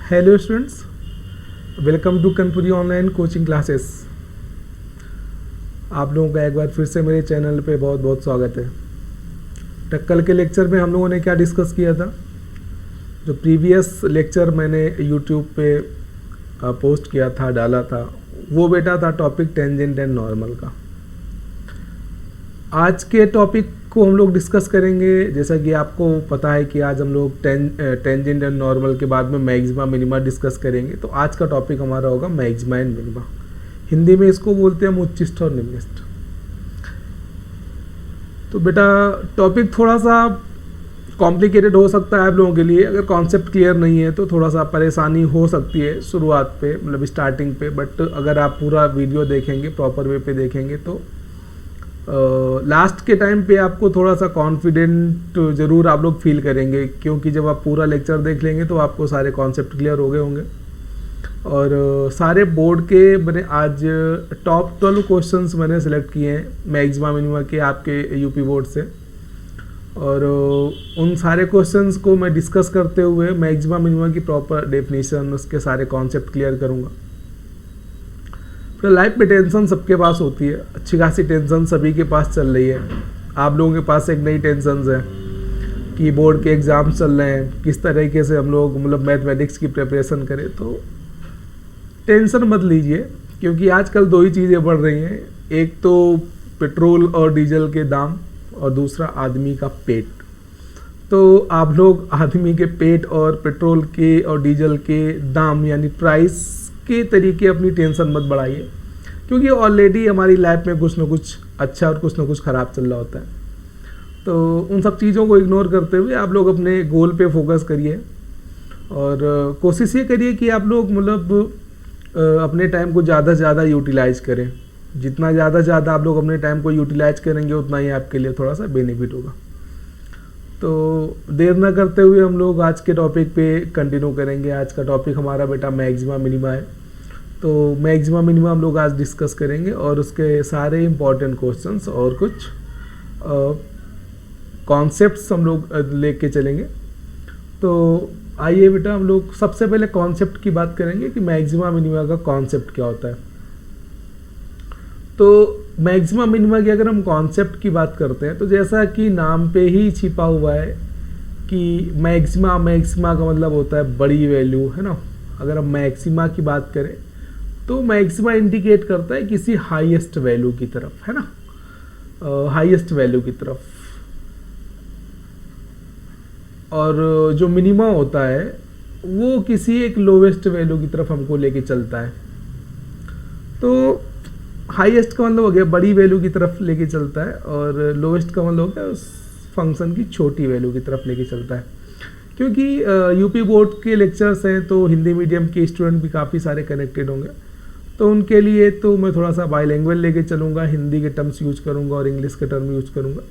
Hello students, welcome to Kanpuri online coaching classes. आप लोगों का एक बार फिर से मेरे चैनल पे बहुत बहुत स्वागत है। तो कल के लेक्चर में हम लोगों ने क्या डिस्कस किया था? जो प्रीवियस लेक्चर मैंने यूट्यूब पे पोस्ट किया था, डाला था, वो बेटा था टॉपिक टेंजेंट एंड नॉर्मल का। आज के टॉपिक को हम लोग डिस्कस करेंगे। जैसा कि आपको पता है कि आज हम लोग टेंजेंट एंड नॉर्मल के बाद में मैक्सिमा मिनिमा डिस्कस करेंगे। तो आज का टॉपिक हमारा होगा मैक्सिमा एंड मिनिमा। हिंदी में इसको बोलते हैं हम उच्चिष्ट और निम्निष्ठ। तो बेटा टॉपिक थोड़ा सा कॉम्प्लिकेटेड हो सकता है आप लोगों के लिए। अगर कॉन्सेप्ट क्लियर नहीं है तो थोड़ा सा परेशानी हो सकती है शुरुआत पे, मतलब स्टार्टिंग पे। बट अगर आप पूरा वीडियो देखेंगे, प्रॉपर वे पे देखेंगे तो लास्ट के टाइम पे आपको थोड़ा सा कॉन्फिडेंट ज़रूर आप लोग फील करेंगे, क्योंकि जब आप पूरा लेक्चर देख लेंगे तो आपको सारे कॉन्सेप्ट क्लियर हो गए होंगे। और सारे बोर्ड के मैंने आज टॉप 12 क्वेश्चंस मैंने सेलेक्ट किए हैं मैक्सिमा मिनिमा के, आपके यूपी बोर्ड से। और उन सारे क्वेश्चंस को मैं डिस्कस करते हुए मैक्सिमा मिनिमा की प्रॉपर डेफिनेशन, उसके सारे कॉन्सेप्ट क्लियर करूँगा। तो लाइफ में टेंशन सबके पास होती है, अच्छी खासी टेंशन सभी के पास चल रही है। आप लोगों के पास एक नई टेंशन है कि बोर्ड के एग्ज़ाम चल रहे हैं, किस तरीके से हम लोग मतलब मैथमेटिक्स की प्रिपरेशन करें। तो टेंशन मत लीजिए, क्योंकि आजकल दो ही चीज़ें बढ़ रही हैं। एक तो पेट्रोल और डीजल के दाम, और दूसरा आदमी का पेट। तो आप लोग आदमी के पेट और पेट्रोल के और डीजल के दाम यानी प्राइस के तरीके अपनी टेंशन मत बढ़ाइए, क्योंकि ऑलरेडी हमारी लाइफ में कुछ ना कुछ अच्छा और कुछ ना कुछ ख़राब चल रहा होता है। तो उन सब चीज़ों को इग्नोर करते हुए आप लोग अपने गोल पे फोकस करिए। और कोशिश ये करिए कि आप लोग मतलब अपने टाइम को ज़्यादा से ज़्यादा यूटिलाइज करें। जितना ज़्यादा आप लोग अपने टाइम को यूटिलाइज करेंगे उतना ही आपके लिए थोड़ा सा बेनिफिट होगा। तो देर ना करते हुए हम लोग आज के टॉपिक पे कंटिन्यू करेंगे। आज का टॉपिक हमारा बेटा मैक्सिमा मिनिमा है। तो मैक्सिमा मिनिमा हम लोग आज डिस्कस करेंगे और उसके सारे इम्पॉर्टेंट क्वेश्चंस और कुछ कॉन्सेप्ट्स हम लोग लेके चलेंगे। तो आइए बेटा हम लोग सबसे पहले कॉन्सेप्ट की बात करेंगे कि मैक्सिमा मिनिमा का कॉन्सेप्ट क्या होता है। तो मैक्सिमा मिनिमा की अगर हम कॉन्सेप्ट की बात करते हैं तो जैसा कि नाम पे ही छिपा हुआ है कि मैक्सिमा का मतलब होता है बड़ी वैल्यू, है ना। अगर हम मैक्सिमा की बात करें तो मैक्सिमा इंडिकेट करता है किसी हाईएस्ट वैल्यू की तरफ, है ना, हाईएस्ट वैल्यू की तरफ। और जो मिनिमा होता है वो किसी एक लोवेस्ट वैल्यू की तरफ हमको लेके चलता है। तो हाईएस्ट का मतलब हो गया बड़ी वैल्यू की तरफ लेके चलता है, और लोवेस्ट का मतलब हो गया उस फंक्शन की छोटी वैल्यू की तरफ लेके चलता है। क्योंकि यूपी बोर्ड के लेक्चर्स हैं तो हिंदी मीडियम के स्टूडेंट भी काफ़ी सारे कनेक्टेड होंगे। तो उनके लिए तो मैं थोड़ा सा बाइलिंगुअल लेके चलूँगा, हिंदी के टर्म्स यूज करूँगा और इंग्लिश के टर्म यूज करूँगा,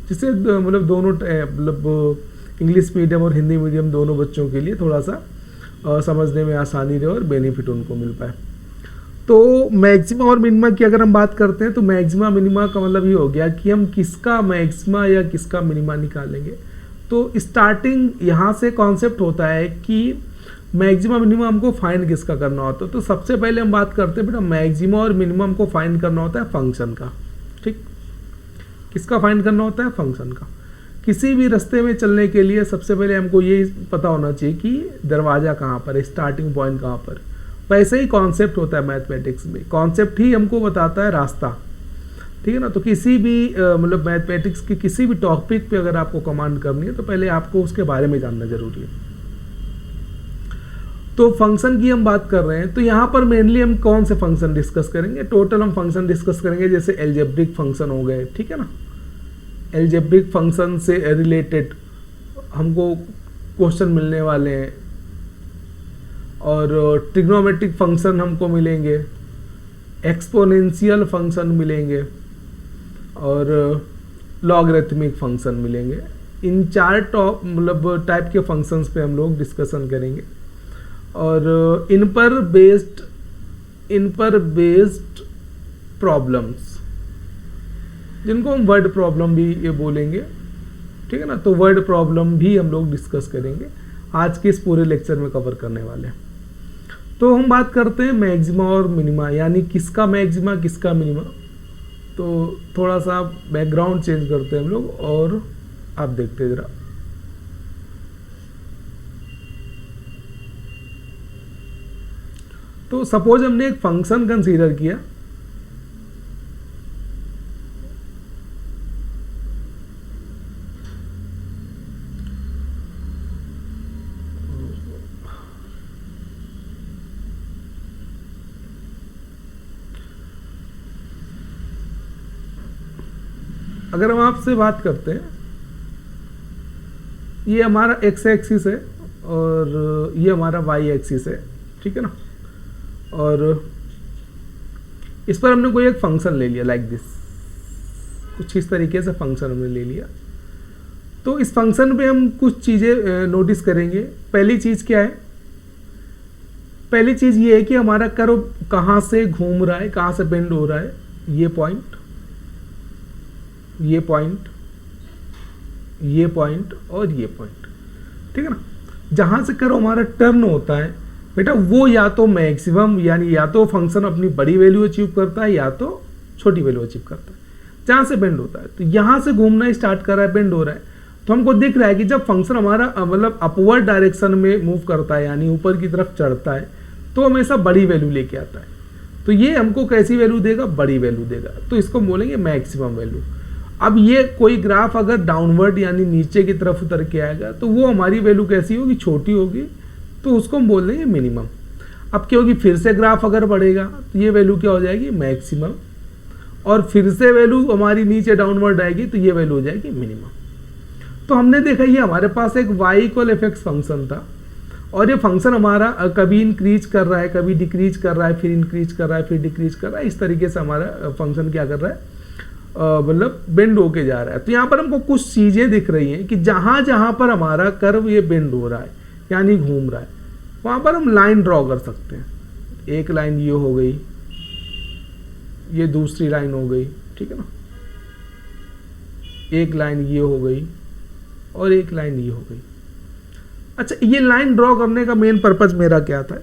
जिससे मतलब दोनों मतलब इंग्लिश मीडियम और हिंदी मीडियम दोनों बच्चों के लिए थोड़ा सा समझने में आसानी रहे और बेनिफिट उनको मिल पाए। तो मैक्सिमा और मिनिमा की अगर हम बात करते हैं तो मैक्सिमा मिनिमा का मतलब ये हो गया कि हम किसका मैक्सिमा या किसका मिनिमा निकालेंगे। तो स्टार्टिंग यहाँ से कॉन्सेप्ट होता है कि मैक्सिमा मिनिमा हमको फाइंड किसका करना होता है। तो सबसे पहले हम बात करते हैं बेटा मैक्सिमा और मिनिमा हमको फाइंड करना होता है फंक्शन का। ठीक, किसका फाइंड करना होता है? फंक्शन का। किसी भी रास्ते में चलने के लिए सबसे पहले हमको ये पता होना चाहिए कि दरवाज़ा कहाँ पर है, स्टार्टिंग पॉइंट कहाँ पर। वैसे ही कॉन्सेप्ट होता है मैथमेटिक्स में, कॉन्सेप्ट ही हमको बताता है रास्ता, ठीक है ना। तो किसी भी मतलब मैथमेटिक्स के किसी भी टॉपिक पे अगर आपको कमांड करनी है तो पहले आपको उसके बारे में जानना जरूरी है। तो फंक्शन की हम बात कर रहे हैं तो यहाँ पर मेनली हम कौन से फंक्शन डिस्कस करेंगे? टोटल हम फंक्शन डिस्कस करेंगे, जैसे एल्जेब्रिक फंक्शन हो गए, ठीक है ना। एल्जेब्रिक फंक्शन से रिलेटेड हमको क्वेश्चन मिलने वाले हैं, और ट्रिग्नोमेट्रिक फंक्शन हमको मिलेंगे, एक्सपोनेंशियल फंक्शन मिलेंगे और लॉगरिथमिक फंक्शन मिलेंगे। इन चार मतलब टाइप के फंक्शंस पे हम लोग डिस्कशन करेंगे। और इन पर बेस्ड प्रॉब्लम्स, जिनको हम वर्ड प्रॉब्लम भी ये बोलेंगे, ठीक है ना। तो वर्ड प्रॉब्लम भी हम लोग डिस्कस करेंगे। आज के इस पूरे लेक्चर में कवर करने वाले हैं। तो हम बात करते हैं मैक्सिमा और मिनिमा, यानी किसका मैक्सिमा किसका मिनिमा। तो थोड़ा सा बैकग्राउंड चेंज करते हैं हम लोग और आप देखते जरा। तो सपोज हमने एक फंक्शन कंसीडर किया, अगर हम आपसे बात करते हैं, ये हमारा एक्स एक्सिस है और ये हमारा वाई एक्सिस है, ठीक है ना, और इस पर हमने कोई एक फंक्शन ले लिया लाइक दिस, कुछ इस तरीके से फंक्शन हमने ले लिया। तो इस फंक्शन पे हम कुछ चीज़ें नोटिस करेंगे। पहली चीज़ क्या है, पहली चीज़ ये है कि हमारा कर्व कहाँ से घूम रहा है, कहाँ से बेंड हो रहा है। ये पॉइंट, ये पॉइंट, ये पॉइंट और ये पॉइंट, ठीक है ना। जहाँ से कर्व हमारा टर्न होता है बेटा, वो या तो मैक्सिमम यानी या तो फंक्शन अपनी बड़ी वैल्यू अचीव करता है या तो छोटी वैल्यू अचीव करता है। जहाँ से बेंड होता है, तो यहाँ से घूमना स्टार्ट कर रहा है, बेंड हो रहा है, तो हमको दिख रहा है कि जब फंक्शन हमारा मतलब अपवर्ड डायरेक्शन में मूव करता है यानी ऊपर की तरफ चढ़ता है, तो हमेशा बड़ी वैल्यू लेके आता है। तो ये हमको कैसी वैल्यू देगा, बड़ी वैल्यू देगा, तो इसको बोलेंगे मैक्सिमम वैल्यू। अब ये कोई ग्राफ अगर डाउनवर्ड यानी नीचे की तरफ उतर के आएगा तो वो हमारी वैल्यू कैसी होगी, छोटी होगी, तो उसको हम बोल देंगे मिनिमम। अब क्या होगी, फिर से ग्राफ अगर बढ़ेगा तो ये वैल्यू क्या हो जाएगी, मैक्सिमम, और फिर से वैल्यू हमारी नीचे डाउनवर्ड आएगी तो ये वैल्यू हो जाएगी मिनिमम। तो हमने देखा ये हमारे पास एक y equal F x function था और ये फंक्शन हमारा कभी इंक्रीज कर रहा है, कभी डिक्रीज कर रहा है, फिर इंक्रीज कर रहा है, फिर डिक्रीज कर रहा है। इस तरीके से हमारा फंक्शन क्या कर रहा है, मतलब बेंड होके जा रहा है। तो यहाँ पर हमको कुछ चीज़ें दिख रही हैं कि जहाँ जहाँ पर हमारा कर्व ये बेंड हो रहा है यानी घूम रहा है, वहाँ पर हम लाइन ड्रॉ कर सकते हैं। एक लाइन ये हो गई, ये दूसरी लाइन हो गई, ठीक है ना, एक लाइन ये हो गई और एक लाइन ये हो गई। अच्छा, ये लाइन ड्रॉ करने का मेन पर्पज मेरा क्या था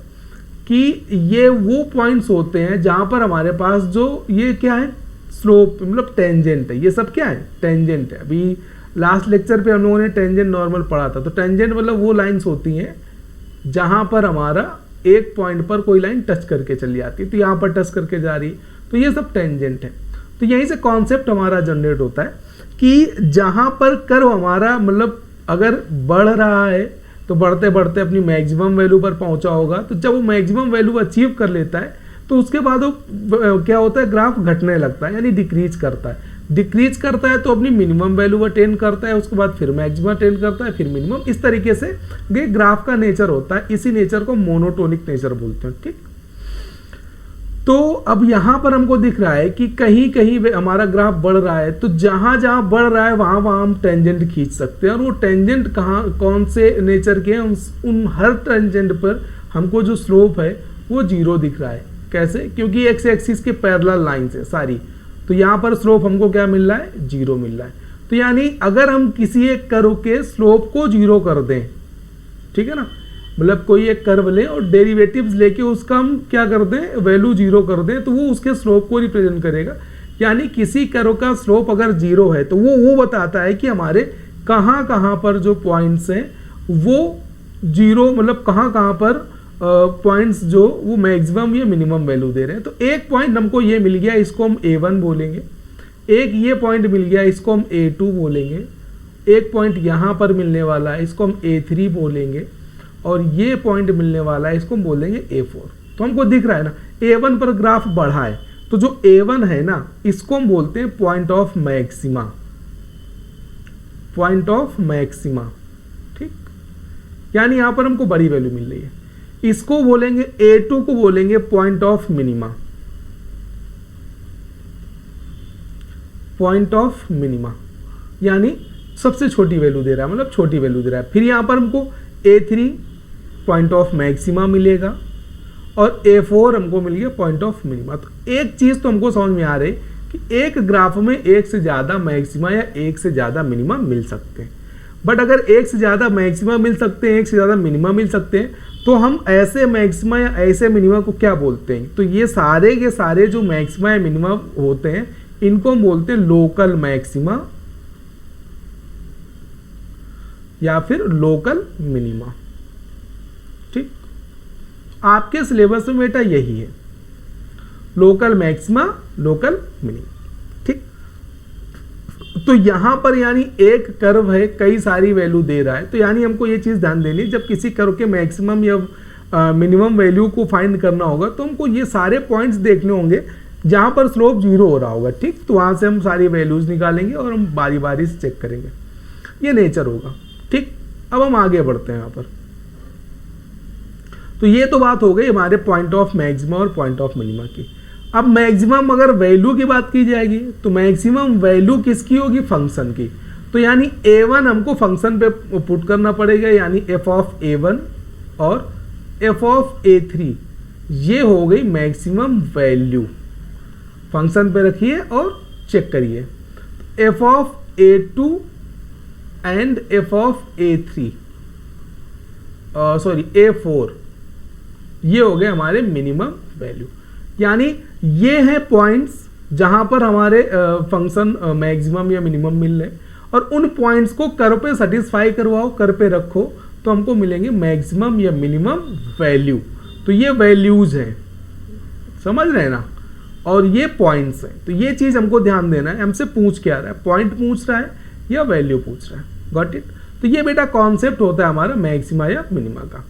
कि ये वो पॉइंट्स होते हैं जहाँ पर हमारे पास जो ये क्या है, स्लोप मतलब टेंजेंट है। ये सब क्या है, टेंजेंट है। अभी लास्ट लेक्चर पे हम लोगों ने टेंजेंट नॉर्मल पढ़ा था। तो टेंजेंट मतलब वो लाइंस होती हैं जहां पर हमारा एक पॉइंट पर कोई लाइन टच करके चली जाती है, तो यहाँ पर टच करके जा रही है, तो ये सब टेंजेंट है। तो यहीं से कॉन्सेप्ट हमारा जनरेट होता है कि जहां पर कर्व हमारा मतलब अगर बढ़ रहा है तो बढ़ते बढ़ते अपनी मैक्सिमम वैल्यू पर पहुंचा होगा, तो जब वो मैक्सिमम वैल्यू अचीव कर लेता है तो उसके बाद वो क्या होता है, ग्राफ घटने लगता है यानी डिक्रीज करता है। डिक्रीज करता है तो अपनी मिनिमम वैल्यू अटेन करता है, उसके बाद फिर मैक्सिमम अटेन करता है, फिर मिनिमम। इस तरीके से ये ग्राफ का नेचर होता है। इसी नेचर को मोनोटोनिक नेचर बोलते हैं, ठीक। तो अब यहाँ पर हमको दिख रहा है कि कहीं कहीं हमारा ग्राफ बढ़ रहा है, तो जहां जहां बढ़ रहा है वहां वहां हम टेंजेंट खींच सकते हैं। और वो टेंजेंट कहाँ कौन से नेचर के हैं, उन हर टेंजेंट पर हमको जो स्लोप है वो जीरो दिख रहा है। कैसे, क्योंकि एक्स एक्सिस के पैरेलल लाइंस है सारी, तो यहाँ पर स्लोप हमको क्या मिल रहा है, जीरो मिल रहा है। तो यानी अगर हम किसी एक कर्व के स्लोप को जीरो कर दें, ठीक है ना, मतलब कोई एक कर्व लें और डेरिवेटिव्स लेके उसका हम क्या कर दें, वैल्यू जीरो कर दें, तो वो उसके स्लोप को रिप्रेजेंट करेगा। यानी किसी कर्व का स्लोप अगर जीरो है तो वो बताता है कि हमारे कहाँ कहाँ पर जो पॉइंट्स हैं वो जीरो, मतलब कहाँ कहाँ पर पॉइंट्स जो वो मैक्सिमम या मिनिमम वैल्यू दे रहे हैं। तो एक पॉइंट हमको ये मिल गया, इसको हम A1 बोलेंगे। एक ये पॉइंट मिल गया, इसको हम A2 बोलेंगे। एक पॉइंट यहाँ पर मिलने वाला है, इसको हम A3 बोलेंगे। और ये पॉइंट मिलने वाला है, इसको हम बोलेंगे A4। तो हमको दिख रहा है ना, A1 पर ग्राफ बढ़ा है, तो जो A1 है ना, इसको हम बोलते हैं point of maxima, point of maxima, ठीक। यानी यहां पर हमको बड़ी वैल्यू मिल रही है। इसको बोलेंगे A2 को बोलेंगे point of minima, point of minima यानी सबसे छोटी वैल्यू दे रहा है, मतलब छोटी वैल्यू दे रहा है। फिर यहां पर हमको A3 पॉइंट ऑफ मैक्सिमा मिलेगा और A4 हमको मिल गया पॉइंट ऑफ मिनिमा। तो एक चीज तो हमको समझ में आ रही कि एक ग्राफ में एक से ज्यादा मैक्सिमा या एक से ज्यादा मिनिमा मिल सकते हैं। बट अगर एक से ज़्यादा मैक्सिमा मिल सकते हैं, एक से ज़्यादा मिनिमा मिल सकते हैं, तो हम ऐसे मैक्सिमा या ऐसे मिनिमा को क्या बोलते हैं? तो ये सारे के सारे जो मैक्सिमा या मिनिमा होते हैं इनको हम बोलते हैं लोकल मैक्सिमा या फिर लोकल मिनिमा। ठीक, आपके सिलेबस में बेटा यही है, लोकल मैक्सिमा लोकल मिनिमा। ठीक, तो यहां पर यानी एक कर्व है, कई सारी वैल्यू दे रहा है, तो यानी हमको ये चीज ध्यान देनी, जब किसी कर्व के मैक्सिमम या मिनिमम वैल्यू को फाइंड करना होगा तो हमको ये सारे पॉइंट्स देखने होंगे जहां पर स्लोप 0 हो रहा होगा। ठीक, तो वहां से हम सारी वैल्यूज निकालेंगे और हम बारी बारी से चेक करेंगे, ये नेचर होगा। ठीक, अब हम आगे बढ़ते हैं यहाँ पर। तो ये तो बात हो गई हमारे पॉइंट ऑफ मैक्सिमा और पॉइंट ऑफ मिनिमा की। अब मैक्सिमम अगर वैल्यू की बात की जाएगी तो मैक्सिमम वैल्यू किसकी होगी? फंक्शन की। तो यानी a1 हमको फंक्शन पे पुट करना पड़ेगा, यानी f ऑफ a1 और f ऑफ a3, ये हो गई मैक्सिमम वैल्यू। फंक्शन पे रखिए और चेक करिए, f of a2 and f of a3 sorry a4, ये हो गए हमारे मिनिमम वैल्यू। यानी ये हैं पॉइंट्स जहां पर हमारे फंक्शन मैक्सिमम या मिनिमम मिल रहे, और उन पॉइंट्स को कर्व पे सेटिस्फाई करवाओ, कर्व पे रखो, तो हमको मिलेंगे मैक्सिमम या मिनिमम वैल्यू। तो ये वैल्यूज हैं, समझ रहे हैं ना, और ये पॉइंट्स हैं। तो ये चीज हमको ध्यान देना है, हमसे पूछ क्या रहा है, पॉइंट पूछ रहा है या वैल्यू पूछ रहा है। Got it? तो ये बेटा कॉन्सेप्ट होता है हमारा मैक्सिमा या मिनिमा का।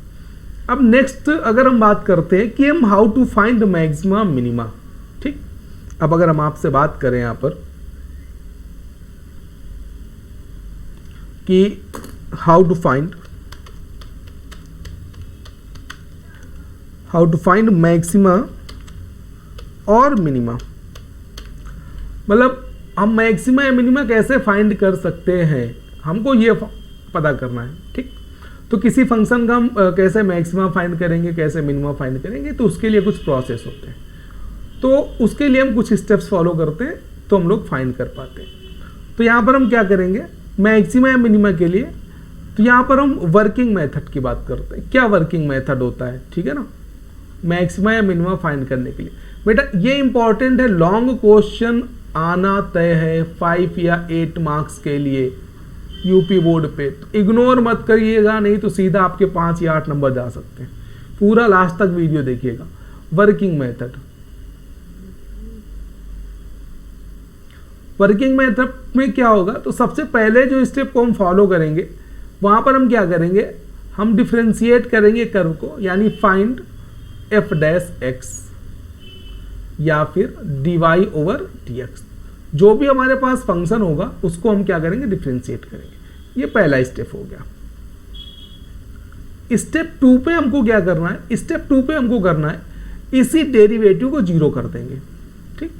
अब नेक्स्ट अगर हम बात करते हैं कि हम how to find maxima minima. ठीक, अब अगर हम आपसे बात करें यहां पर कि हाउ टू फाइंड मैक्सिमा और मिनिमा, मतलब हम मैक्सिमा या मिनिमा कैसे फाइंड कर सकते हैं, हमको ये पता करना है। ठीक, तो किसी फंक्शन का हम कैसे मैक्सिमा फाइंड करेंगे, कैसे मिनिमा फाइंड करेंगे, तो उसके लिए कुछ प्रोसेस होते हैं, तो उसके लिए हम कुछ स्टेप्स फॉलो करते हैं तो हम लोग फाइंड कर पाते हैं। तो यहाँ पर हम क्या करेंगे मैक्सिमा या मिनिमा के लिए, तो यहाँ पर हम वर्किंग मेथड की बात करते हैं। क्या वर्किंग मेथड होता है? ठीक है ना, मैक्सिमा या मिनिमा फाइंड करने के लिए बेटा ये इंपॉर्टेंट है, लॉन्ग क्वेश्चन आना तय है 5 या 8 मार्क्स के लिए यूपी बोर्ड पे, तो इग्नोर मत करिएगा, नहीं तो सीधा आपके 5 या 8 नंबर जा सकते हैं। पूरा लास्ट तक वीडियो देखिएगा। वर्किंग मेथड, वर्किंग मेथड में क्या होगा, तो सबसे पहले जो स्टेप को हम फॉलो करेंगे वहां पर हम क्या करेंगे, हम डिफरेंशिएट करेंगे कर्व को, यानी फाइंड f डैश x या फिर dy ओवर dx, जो भी हमारे पास फंक्शन होगा उसको हम क्या करेंगे, डिफरेंशिएट करेंगे। ये पहला स्टेप हो गया। स्टेप 2 पे हमको क्या करना है, स्टेप 2 पे हमको करना है इसी डेरिवेटिव को 0 कर देंगे। ठीक,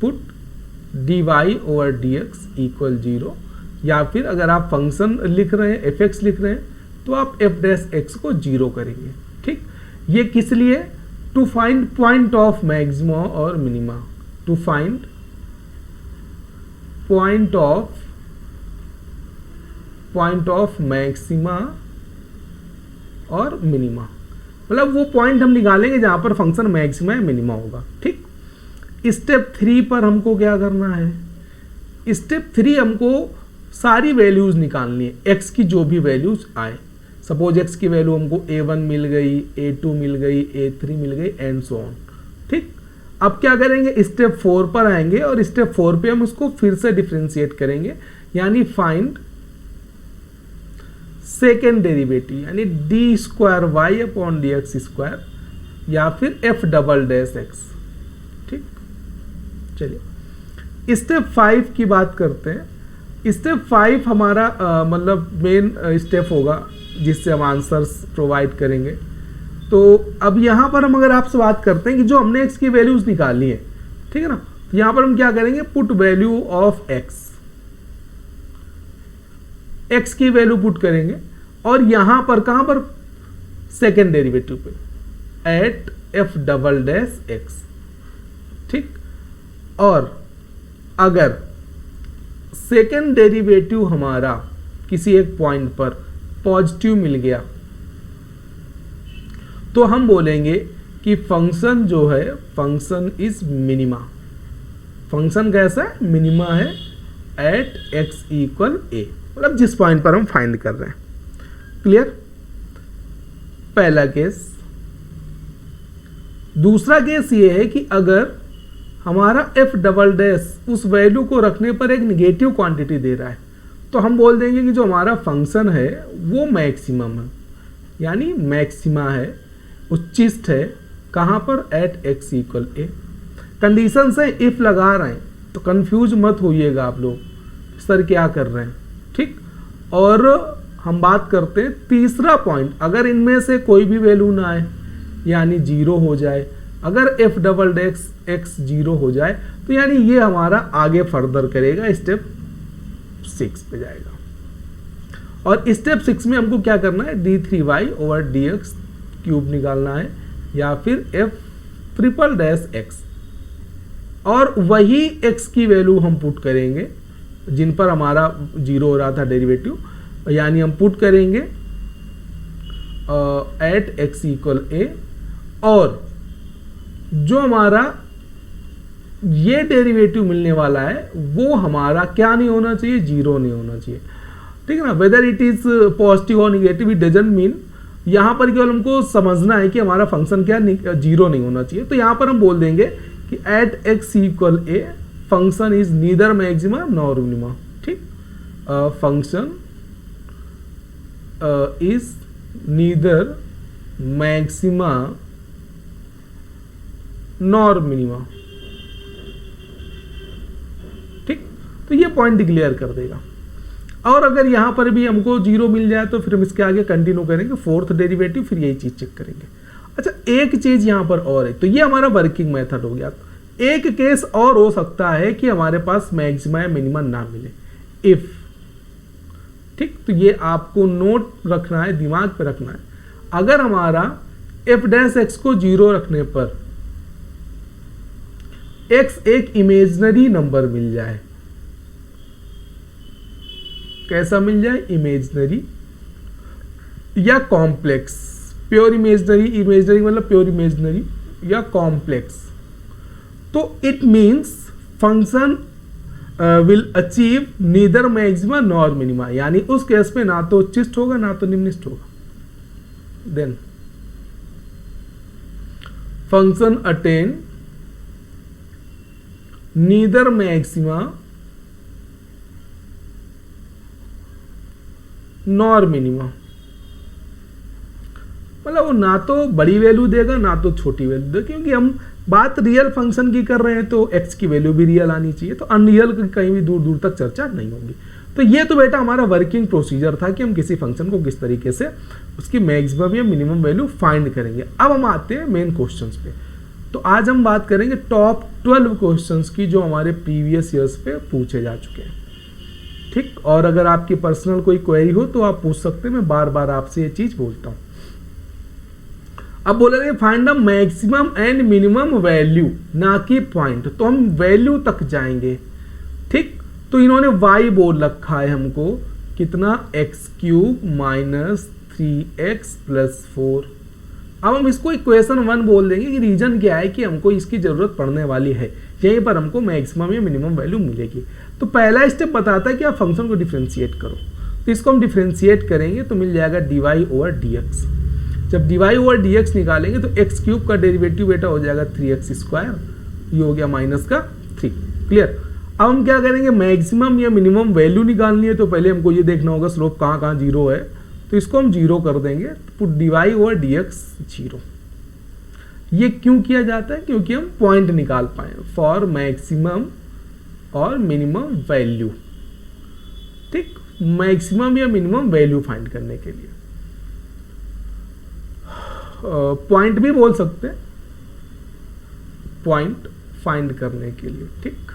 put dy over dx equal 0, या फिर अगर आप फंक्शन लिख रहे हैं fx लिख रहे हैं तो आप f डैश x को 0 करेंगे। ठीक, ये किस लिए, to find point of maxima और minima, to find point of maxima और मिनिमा, मतलब वो पॉइंट हम निकालेंगे जहां पर फंक्शन मैक्सिमा या मिनिमा होगा। ठीक, स्टेप 3 पर हमको क्या करना है, स्टेप 3 हमको सारी वैल्यूज निकालनी है, x की जो भी वैल्यूज आए। सपोज x की वैल्यू हमको a1 मिल गई, a2 मिल गई, a3 मिल गई एंड सो ऑन। ठीक, अब क्या करेंगे, स्टेप 4 पर आएंगे और स्टेप 4 पे हम उसको फिर से डिफरेंशिएट करेंगे, यानी फाइंड सेकेंड डेरिवेटिव, यानी d square y upon d x square या फिर f डबल डैश x। ठीक, चलिए स्टेप 5 की बात करते हैं। स्टेप 5 हमारा मतलब मेन स्टेप होगा जिससे हम आंसर्स प्रोवाइड करेंगे। तो अब यहाँ पर हम अगर आपसे बात करते हैं कि जो हमने x की वैल्यूज निकाली है, ठीक है ना, तो यहाँ पर हम क्या करेंगे, पुट वैल्यू ऑफ x की वैल्यू पुट करेंगे, और यहाँ पर कहाँ पर, सेकेंड डेरिवेटिव पे at f double dash x। ठीक, और अगर सेकेंड डेरिवेटिव हमारा किसी एक पॉइंट पर पॉजिटिव मिल गया तो हम बोलेंगे कि फंक्शन जो है फंक्शन इज मिनिमा। फंक्शन कैसा है? मिनिमा है एट x इक्वल a, मतलब जिस पॉइंट पर हम फाइंड कर रहे हैं। क्लियर? पहला केस। दूसरा केस ये है कि अगर हमारा f डबल डैश उस वैल्यू को रखने पर एक निगेटिव क्वांटिटी दे रहा है तो हम बोल देंगे कि जो हमारा फंक्शन है वो मैक्सिमम है, यानी मैक्सिमा है, उच्चिष्ट है। कहाँ पर? At x equal a। Condition से इफ लगा रहे हैं तो कंफ्यूज मत होइएगा आप लोग, सर क्या कर रहे हैं, ठीक। और हम बात करते हैं तीसरा पॉइंट, अगर इनमें से कोई भी वैल्यू ना आए यानी 0 हो जाए, अगर f डबल डैश x 0 हो जाए तो यानी ये हमारा आगे फर्दर करेगा, स्टेप 6 पे जाएगा। और स्टेप 6 में हमको क्या करना है? d3y ओवर dx क्यूब निकालना है या फिर f ट्रिपल डैश x, और वही x की वैल्यू हम पुट करेंगे जिन पर हमारा 0 हो रहा था डेरिवेटिव, यानी हम पुट करेंगे एट x इक्वल a, और जो हमारा ये डेरिवेटिव मिलने वाला है वो हमारा क्या नहीं होना चाहिए? 0 नहीं होना चाहिए, ठीक है ना। वेदर इट इज पॉजिटिव और निगेटिव इट डजंट मीन, यहां पर केवल हमको समझना है कि हमारा फंक्शन क्या 0 नहीं होना चाहिए। तो यहां पर हम बोल देंगे कि at x equal a function is neither maxima nor minima, ठीक। Function is neither maxima nor minima, ठीक। तो ये पॉइंट डिक्लेयर कर देगा। और अगर यहां पर भी हमको 0 मिल जाए तो फिर हम इसके आगे कंटिन्यू करेंगे, फोर्थ डेरिवेटिव, फिर यही चीज चेक करेंगे। अच्छा, एक चीज यहां पर और है, तो ये हमारा वर्किंग मेथड हो गया। एक केस और हो सकता है कि हमारे पास मैक्सिमा या मिनिमा ना मिले, इफ, ठीक। तो ये आपको नोट रखना है, दिमाग पे रखना है। अगर हमारा f डैश x को 0 रखने पर x एक इमेजिनरी नंबर मिल जाए, कैसा मिल जाए? इमेजिनरी या कॉम्प्लेक्स। प्योर इमेजिनरी, इमेजिनरी मतलब प्योर इमेजिनरी, या कॉम्प्लेक्स, तो it means function will achieve neither maxima nor minima, यानी उस केस में ना तो उच्चिष्ट होगा ना तो निम्निष्ट होगा। Then function attain neither maxima nor minima, मतलब वो ना तो बड़ी वैल्यू देगा ना तो छोटी वैल्यू देगा, क्योंकि हम बात रियल फंक्शन की कर रहे हैं तो x की वैल्यू भी रियल आनी चाहिए, तो अनरियल की कहीं भी दूर दूर तक चर्चा नहीं होगी। तो ये तो बेटा हमारा वर्किंग प्रोसीजर था कि हम किसी फंक्शन को किस तरीके से उसकी मैक्सिमम या मिनिमम वैल्यू फाइंड करेंगे। अब हम आते हैं मेन क्वेश्चंस पे। तो आज हम बात करेंगे टॉप 12 क्वेश्चंस की जो हमारे प्रीवियस ईयर्स पे पूछे जा चुके हैं, ठीक। और अगर आपकी पर्सनल कोई क्वेरी हो तो आप पूछ सकते हैं, मैं बार बार आपसे ये चीज बोलता हूं। अब बोलेंगे find the maximum and minimum value, ना कि पॉइंट, तो हम वैल्यू तक जाएंगे, ठीक। तो इन्होंने y बोल रखा है हमको कितना, x³ माइनस 3x प्लस 4। अब हम इसको इक्वेशन 1 बोल देंगे कि रीजन क्या है कि हमको इसकी जरूरत पड़ने वाली है, यहीं पर हमको मैक्सिमम या मिनिमम वैल्यू मिलेगी। तो पहला स्टेप बताता है कि आप फंक्शन को डिफरेंशिएट करो, तो इसको हम डिफरेंशिएट करेंगे तो मिल जाएगा dy ओवर dx। जब dy ओवर dx निकालेंगे तो x³ का डेरिवेटिव बेटा हो जाएगा 3x², ये हो गया माइनस का 3। क्लियर? अब हम क्या करेंगे, मैक्सिमम या मिनिमम वैल्यू निकालनी है तो पहले हमको ये देखना होगा स्लोप कहाँ कहाँ 0 है, तो इसको हम 0 कर देंगे, पुट dy ओवर dx 0। ये क्यों किया जाता है? क्योंकि हम पॉइंट निकाल पाए फॉर मैक्सिमम और मिनिमम वैल्यू, ठीक, मैक्सिमम या मिनिमम वैल्यू फाइंड करने के लिए। पॉइंट भी बोल सकते हैं, पॉइंट फाइंड करने के लिए, ठीक।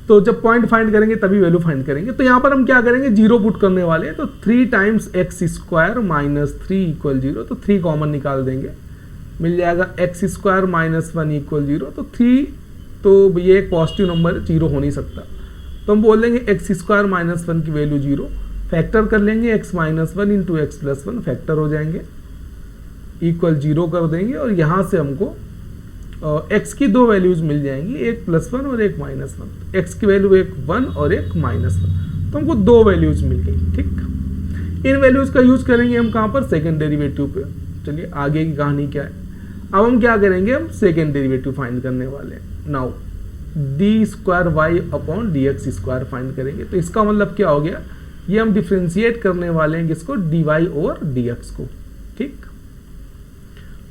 तो जब पॉइंट फाइंड करेंगे तभी वैल्यू फाइंड करेंगे। तो यहां पर हम क्या करेंगे, 0 पुट करने वाले हैं, तो 3 टाइम्स x² माइनस 3 इक्वल 0, तो 3 कॉमन निकाल देंगे, मिल जाएगा x² माइनस 1 इक्वल 0। तो 3, तो ये एक पॉजिटिव नंबर है, 0 हो नहीं सकता, तो हम बोल देंगे x² माइनस 1 की वैल्यू 0। फैक्टर कर लेंगे, x minus one into x plus one factor हो जाएंगे, इक्वल 0 कर देंगे और यहाँ से हमको x की दो वैल्यूज मिल जाएंगी, एक प्लस वन और एक माइनस वन। x की वैल्यू एक 1 और एक माइनस वन, तो हमको दो वैल्यूज मिल गई। ठीक, इन वैल्यूज का यूज करेंगे हम कहाँ पर, सेकेंड डेरिवेटिव पे। चलिए आगे की कहानी क्या है, अब हम क्या करेंगे, हम सेकेंड डेरिवेटिव फाइंड करने वाले हैं। Now d square y upon d x square find करेंगे। तो इसका मतलब क्या हो गया, ये हम डिफ्रेंशिएट करने वाले हैं किसको, d y over d x को। ठीक,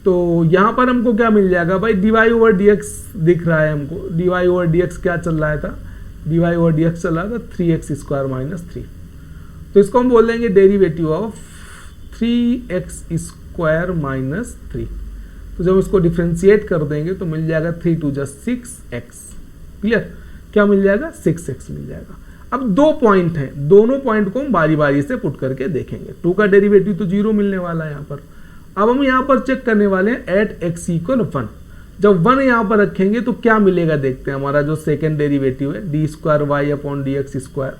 तो यहां पर हमको क्या मिल जाएगा भाई, d y over d x दिख रहा है हमको। D y over d x क्या चल रहा था, d y over d x चल रहा था 3x स्क्वायर माइनस 3। तो इसको हम बोल देंगे derivative of 3x square minus 3। तो जब इसको डिफ्रेंशिएट कर देंगे तो मिल जाएगा 3 टू जस्ट 6x। क्लियर, क्या मिल जाएगा, 6x मिल जाएगा। अब दो पॉइंट हैं, दोनों पॉइंट को हम बारी बारी से पुट करके देखेंगे। 2 का डेरिवेटिव तो 0 मिलने वाला है यहाँ पर। अब हम यहाँ पर चेक करने वाले हैं एट x इक्वल 1। जब 1 यहाँ पर रखेंगे तो क्या मिलेगा, देखते हैं। हमारा जो सेकेंड डेरिवेटिव है d square y upon d x square,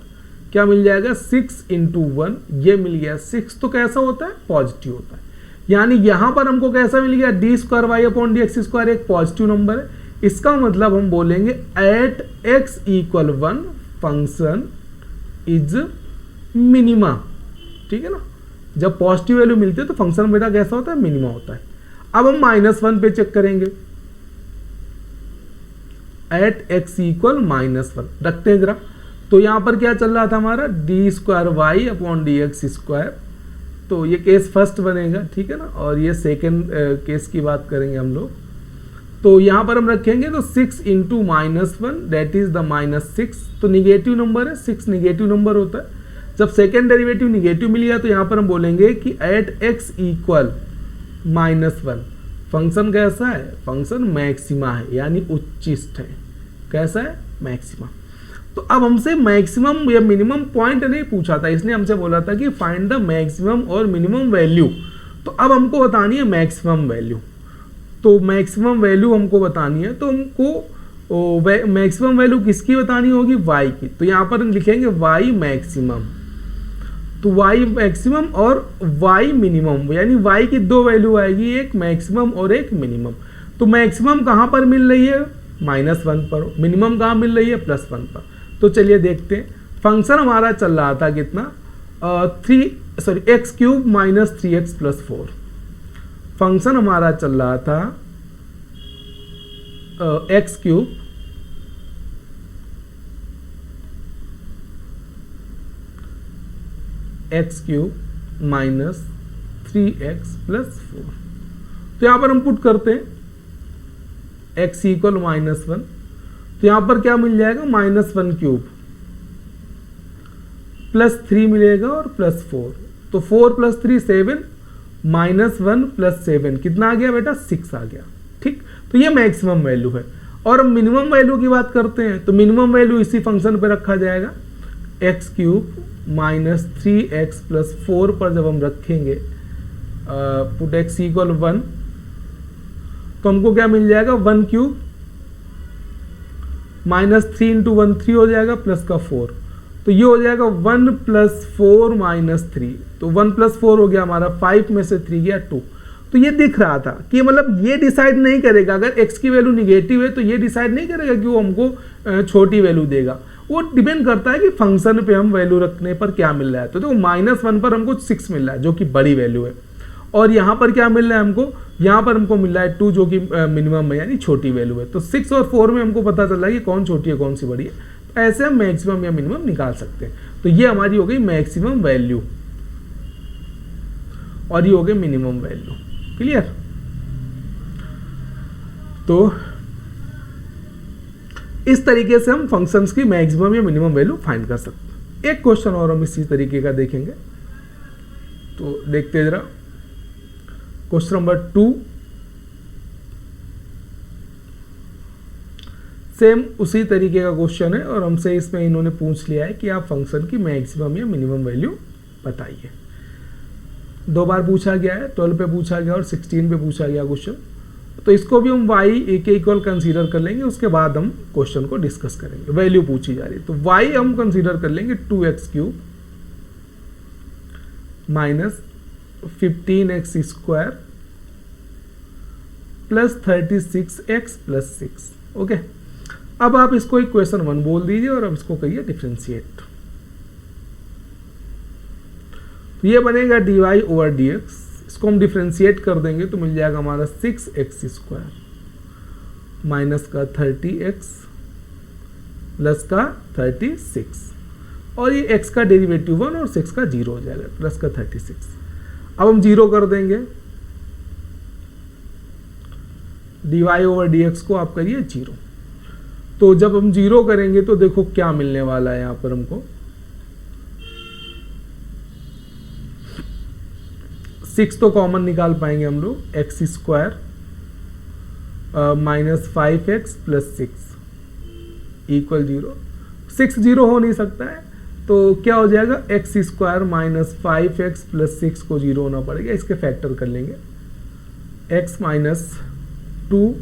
क्या मिल जाएगा, 6 इंटू 1, ये मिल गया 6। तो कैसा होता है, पॉजिटिव होता है। यानी यहाँ पर हमको कैसा मिल गया, d square y upon d x square एक पॉजिटिव नंबर है। इसका मतलब हम बोलेंगे at x equal 1 function is minima. ठीक है ना, जब पॉजिटिव वैल्यू मिलती है तो फंक्शन बेटा कैसा होता है, मिनिमा होता है। अब हम -1 पे चेक करेंगे, एट x इक्वल -1 रखते हैं जरा। तो यहां पर क्या चल रहा था हमारा, d square y upon d x square. तो ये केस फर्स्ट बनेगा, ठीक है ना, और ये सेकेंड केस की बात करेंगे हम लोग। तो यहां पर हम रखेंगे तो 6 इंटू -1 दैट इज द -6। तो निगेटिव नंबर है, 6 निगेटिव नंबर होता है। जब सेकेंड डेरिवेटिव निगेटिव मिल गया तो यहां पर हम बोलेंगे कि एट x इक्वल -1 फंक्शन कैसा है, फंक्शन मैक्सिमा है, यानी उच्चिष्ट है। कैसा है, मैक्सिमा। तो अब हमसे मैक्सिमम या मिनिमम पॉइंट नहीं पूछा था, इसने हमसे बोला था कि फाइंड द मैक्सिमम और मिनिमम वैल्यू। तो अब हमको बतानी है मैक्सिमम वैल्यू। तो मैक्सिमम वैल्यू हमको बतानी है, तो हमको मैक्सिमम वैल्यू किसकी बतानी होगी, y की। तो यहाँ पर हम लिखेंगे y मैक्सिमम। तो y मैक्सिमम और y मिनिमम, यानी y की दो वैल्यू आएगी, एक मैक्सिमम और एक मिनिमम। तो मैक्सिमम कहाँ पर मिल रही है, -1 पर। मिनिमम कहाँ मिल रही है, +1 पर। तो चलिए देखते हैं। फंक्शन हमारा चल रहा था कितना, x cube minus 3x plus 4। Function हमारा चल रहा था x cube minus 3x plus 4। तो यहां पर हम पुट करते हैं x इक्वल -1। तो यहां पर क्या मिल जाएगा, -1 क्यूब प्लस 3 मिलेगा और प्लस 4। तो 4 प्लस 3 7, -1 प्लस 7 कितना आ गया बेटा, 6 आ गया। ठीक, तो ये मैक्सिमम वैल्यू है। और मिनिमम वैल्यू की बात करते हैं तो मिनिमम वैल्यू इसी फंक्शन पे रखा जाएगा, x cube minus 3x plus 4 पर जब हम रखेंगे पुट x इक्वल 1, तो हमको क्या मिल जाएगा, 1 क्यूब माइनस 3 इंटू 1 3 हो जाएगा, प्लस का 4। तो ये हो जाएगा 1 प्लस 4 माइनस 3। तो 1 प्लस 4 हो गया हमारा, 5 में से 3 गया 2। तो ये दिख रहा था कि मतलब ये डिसाइड नहीं करेगा, अगर x की वैल्यू निगेटिव है तो ये डिसाइड नहीं करेगा कि वो हमको छोटी वैल्यू देगा। वो डिपेंड करता है कि फंक्शन पे हम वैल्यू रखने पर क्या मिल रहा है। तो देखो -1 पर हमको 6 मिल रहा है जो कि बड़ी वैल्यू है, और यहाँ पर क्या मिल रहा है हमको, यहाँ पर हमको मिल रहा है 2 जो कि मिनिमम है, यानी छोटी वैल्यू है। तो 6 और 4 में हमको पता चल रहा है कि कौन छोटी है कौन सी बड़ी है। तो ऐसे हम मैक्सिमम या मिनिमम निकाल सकते हैं। तो ये हमारी हो गई मैक्सिमम वैल्यू और ये हो गई मिनिमम वैल्यू। क्लियर। तो इस तरीके से हम फंक्शंस की मैक्सिमम या मिनिमम वैल्यू फाइंड कर सकते हैं। एक क्वेश्चन और हम इसी तरीके का देखेंगे, तो देखते जरा। क्वेश्चन नंबर 2 सेम उसी तरीके का क्वेश्चन है और हमसे इसमें इन्होंने पूछ लिया है कि आप फंक्शन की मैक्सिमम या मिनिमम वैल्यू बताइए। 2 बार पूछा गया है, 12 पे पूछा गया और 16 पे पूछा गया क्वेश्चन। तो इसको भी हम y के इक्वल कंसीडर कर लेंगे, उसके बाद हम क्वेश्चन को डिस्कस करेंगे। वैल्यू पूछी जा रही है तो y हम कंसीडर कर लेंगे 2x cube minus 15x² plus 36x plus 6। Okay, अब आप इसको इक्वेशन 1 बोल दीजिए और अब इसको कहिए डिफरेंशिएट। तो ये बनेगा dy/dx, इसको हम डिफरेंशिएट कर देंगे तो मिल जाएगा हमारा 6x² माइनस का 30x प्लस का 36, और ये x का डेरिवेटिव 1 और 6 का 0 हो जाएगा, प्लस का 36। अब हम 0 कर देंगे, dy/dx को आप करिए 0। तो जब हम 0 करेंगे तो देखो क्या मिलने वाला है यहाँ पर हमको, 6 तो कॉमन निकाल पाएंगे हम लोग, x² minus 5x plus 6 equal 0। 6 0 हो नहीं सकता है, तो क्या हो जाएगा, x² माइनस 5x प्लस 6 को 0 होना पड़ेगा, इसके फैक्टर कर लेंगे, x माइनस 2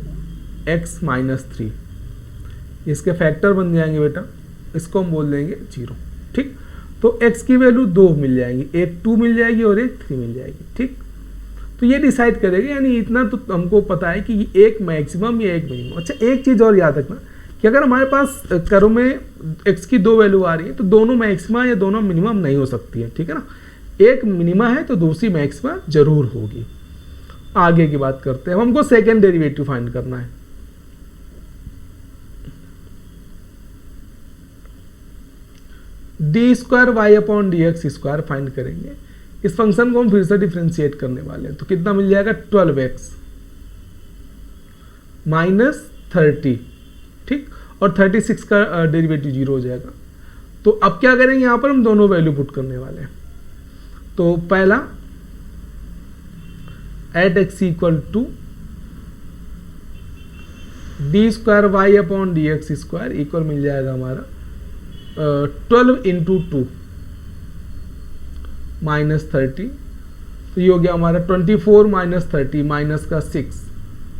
x माइनस 3, इसके फैक्टर बन जाएंगे बेटा, इसको हम बोल देंगे 0। ठीक, तो x की वैल्यू 2 मिल जाएगी, एक 2 मिल जाएगी और एक 3 मिल जाएगी। ठीक, तो ये डिसाइड करेगा, यानी इतना तो हमको पता है कि एक मैक्सिमम या एक मिनिमम। अच्छा, एक चीज़ और याद रखना कि अगर हमारे पास कर्व में x की 2 वैल्यू आ रही है तो दोनों मैक्सिमा या दोनों मिनिमम नहीं हो सकती है। ठीक है ना, एक मिनिमा है तो दूसरी मैक्सिमा जरूर होगी। आगे की बात करते हैं, हमको सेकेंड डेरिवेटिव फाइंड करना है। d²y/dx² फाइंड करेंगे। इस फंक्शन को हम फिर से डिफरेंशिएट करने वाले हैं, तो कितना मिल जाएगा, 12x माइनस 30। ठीक, और 36 का डेरिवेटिव 0 हो जाएगा। तो अब क्या करेंगे, यहां पर हम दोनों वैल्यू पुट करने वाले हैं। तो पहला at x equal to d²y/dx² equal मिल जाएगा हमारा 12 इंटू 2 माइनस 30, तो ये हो गया हमारा 24 माइनस 30 माइनस का 6,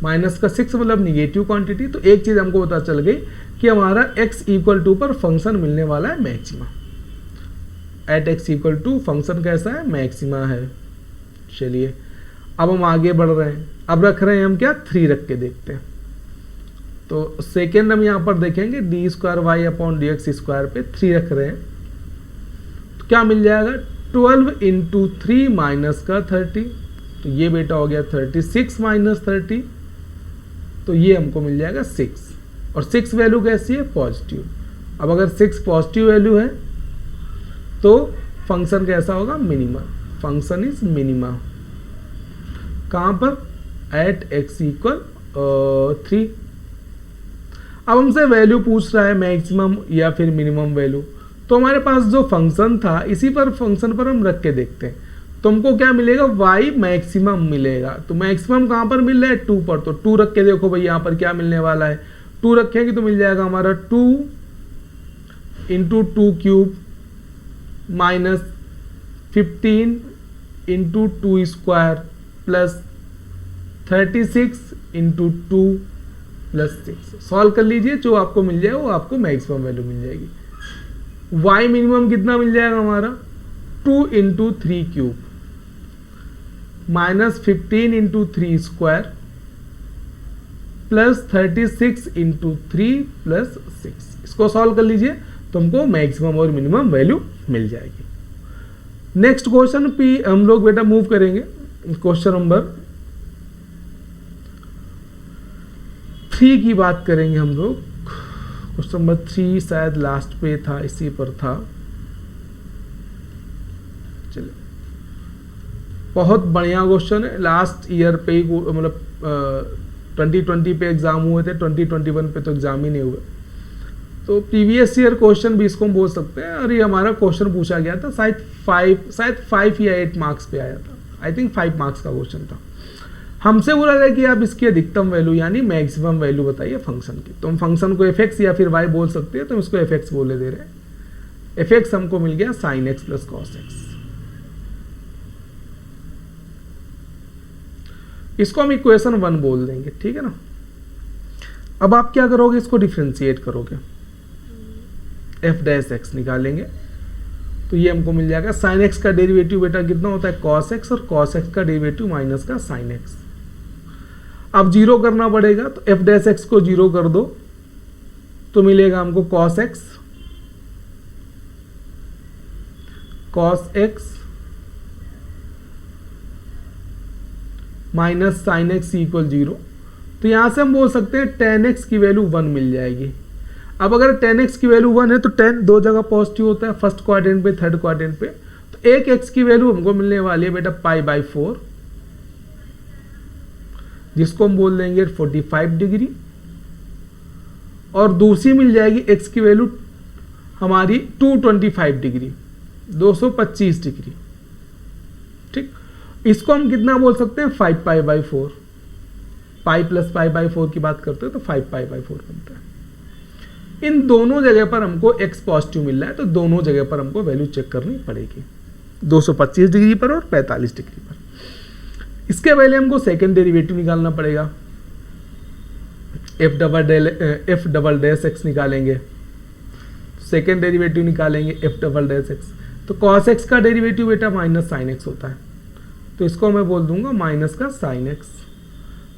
माइनस का 6 मतलब निगेटिव क्वांटिटी। तो एक चीज हमको पता चल गई कि हमारा x इक्वल टू पर फंक्शन मिलने वाला है maxima. At x equal to function कैसा है, मैक्सिमा है। चलिए अब हम आगे बढ़ रहे हैं, अब रख रहे हैं हम क्या, 3 रख के देखते हैं। तो सेकेंड हम यहाँ पर देखेंगे d²y/dx² पे 3 रख रहे हैं, तो क्या मिल जाएगा, 12 इंटू 3 माइनस का 30, तो ये बेटा हो गया 36 माइनस 30, तो ये हमको मिल जाएगा 6, और 6 वैल्यू कैसी है, पॉजिटिव। अब अगर 6 पॉजिटिव वैल्यू है तो फंक्शन कैसा होगा, मिनिमा। फंक्शन इज मिनिमा कहाँ पर, एट x इक्वल 3। अब हमसे वैल्यू पूछ रहा है मैक्सिमम या फिर मिनिमम वैल्यू, तो हमारे पास जो फंक्शन था इसी पर फंक्शन पर हम रख के देखते हैं। तो हमको क्या मिलेगा, y मैक्सिमम मिलेगा। तो मैक्सिमम कहाँ पर मिल रहा है, 2 पर, तो 2 रख के देखो भाई यहाँ पर क्या मिलने वाला है, 2 रखेंगे तो मिल जाएगा हमारा 2 into 2 cube minus 15 into 2 square plus 36 into 2 plus 6। Solve कर लीजिए, जो आपको मिल जाए वो आपको मैक्सिमम वैल्यू मिल जाएगी। y मिनिमम कितना मिल जाएगा हमारा, 2 into 3 cube minus 15 into 3 square plus 36 into 3 plus 6। इसको सॉल्व कर लीजिए तो हमको मैक्सिमम और मिनिमम वैल्यू मिल जाएगी। नेक्स्ट क्वेश्चन पे हम लोग बेटा मूव करेंगे, क्वेश्चन नंबर 3 की बात करेंगे हम लोग। क्वेश्चन नंबर 3 शायद लास्ट पे था, इसी पर था। चलिए, बहुत बढ़िया क्वेश्चन है, लास्ट ईयर पे ही मतलब 2020 पे एग्जाम हुए थे, 2021 पे तो एग्जाम ही नहीं हुए। तो प्रीवियस ईयर क्वेश्चन भी इसको हम बोल सकते हैं। और ये हमारा क्वेश्चन पूछा गया था, शायद 5 या 8 मार्क्स पे आया था, आई थिंक 5 मार्क्स का क्वेश्चन था। हमसे बोला गया कि आप इसकी अधिकतम वैल्यू यानी मैक्सिमम वैल्यू बताइए फंक्शन की। तो हम फंक्शन को fx या फिर y बोल सकते हैं, तो हम इसको fx बोले दे रहे हैं। fx हमको मिल गया sin x plus cos x। इसको हम इक्वेशन 1 बोल देंगे, ठीक है ना। अब आप क्या करोगे, इसको डिफरेंशिएट करोगे, f डैश x निकालेंगे तो ये हमको मिल जाएगा साइन एक्स का डेरिवेटिव बेटा कितना होता है कॉस एक्स, और कॉस एक्स का डेरिवेटिव माइनस का साइन एक्स। अब जीरो करना पड़ेगा, तो एफ डैश एक्स को जीरो कर दो तो मिलेगा हमको cos x minus sine x equal zero. तो यहां से हम बोल सकते हैं टेन एक्स की वैल्यू 1 मिल जाएगी। अब अगर टेन एक्स की वैल्यू 1 है तो 10 दो जगह पॉजिटिव होता है, फर्स्ट क्वाड्रेंट पे थर्ड क्वाड्रेंट पे, तो एक एक्स की वैल्यू हमको मिलने वाली है बेटा π/4, जिसको हम बोल देंगे 45 डिग्री, और दूसरी मिल जाएगी एक्स की वैल्यू हमारी 225 डिग्री, 225 डिग्री। ठीक, इसको हम कितना बोल सकते हैं 5π/4, पाई प्लस π/4 की बात करते हैं तो 5π/4 बनता है। इन दोनों जगह पर हमको x पॉजिटिव मिल रहा है, तो दोनों जगह पर हमको वैल्यू चेक करनी पड़ेगी, 225 डिग्री पर और 45 डिग्री पर। इसके पहले हमको सेकेंड डेरिवेटिव निकालना पड़ेगा, एफ डबल डैश एक्स निकालेंगे, सेकेंड डेरिवेटिव निकालेंगे एफ डबल डैश एक्स। तो कॉस एक्स का डेरिवेटिव बेटा माइनस साइन एक्स होता है, तो इसको मैं बोल दूंगा माइनस का साइन एक्स।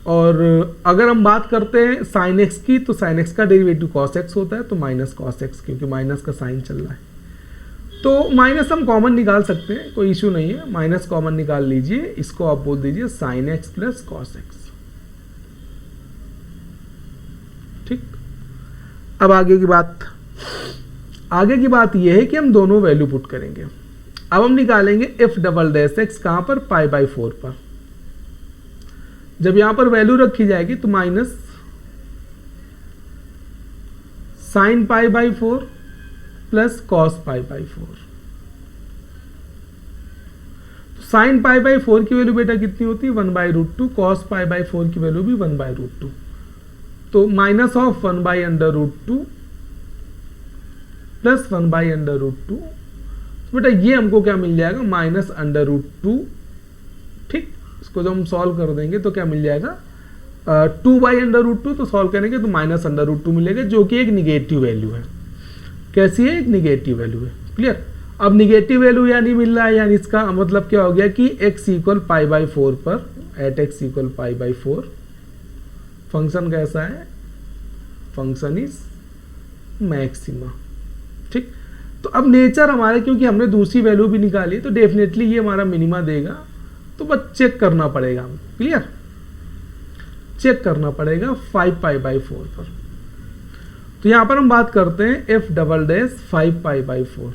और अगर हम बात करते हैं साइन एक्स की, तो साइन एक्स का डेरिवेटिव कॉस एक्स होता है, तो माइनस कॉस एक्स, क्योंकि माइनस का साइन चल रहा है। तो माइनस हम कॉमन निकाल सकते हैं, कोई इशू नहीं है, माइनस कॉमन निकाल लीजिए, इसको आप बोल दीजिए sine x plus cos x. ठीक, अब आगे की बात यह है कि हम दोनों वैल्यू पुट करेंगे। अब हम निकालेंगे एफ डबल डैश एक्स कहां पर, π/4 पर। जब यहां पर वैल्यू रखी जाएगी तो माइनस साइन π/4 प्लस कॉस π/4। तो साइन π/4 की वैल्यू बेटा कितनी होती है 1/√2, कॉस π/4 की वैल्यू भी 1/√2, तो माइनस ऑफ 1/√2 प्लस 1/√2। बेटा ये हमको क्या मिल जाएगा -√2। ठीक, इसको जब हम सॉल्व कर देंगे तो क्या मिल जाएगा 2/√2, तो सॉल्व करेंगे तो -√2 मिलेगा, जो कि एक निगेटिव वैल्यू है। कैसी है, एक निगेटिव वैल्यू है। क्लियर। अब निगेटिव वैल्यू यानी मिल रहा है, यानी इसका मतलब क्या हो गया कि x इक्वल π/4 पर, एट x इक्वल π/4 फंक्शन कैसा है, फंक्शन इज मैक्सिमा। ठीक, तो अब नेचर हमारे, क्योंकि हमने दूसरी वैल्यू भी निकाली, तो डेफिनेटली ये हमारा मिनिमा देगा, तो बस चेक करना पड़ेगा हमको। क्लियर, चेक करना पड़ेगा 5π/4 पर। तो यहां पर हम बात करते हैं एफ डबल डैश 5π/4,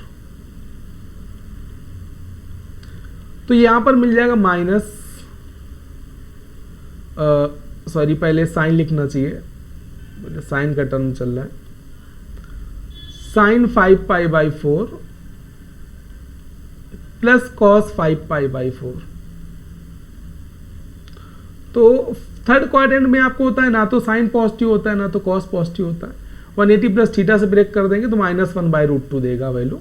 तो यहां पर मिल जाएगा माइनस, सॉरी पहले साइन लिखना चाहिए, साइन का टर्म चल रहा है, साइन 5π/4 प्लस कॉस 5π/4। तो थर्ड क्वाड्रेंट में आपको होता है ना तो साइन पॉजिटिव होता है ना तो कॉस पॉजिटिव होता है। 180 प्लस थीटा से ब्रेक कर देंगे तो -1/√2 देगा वैल्यू,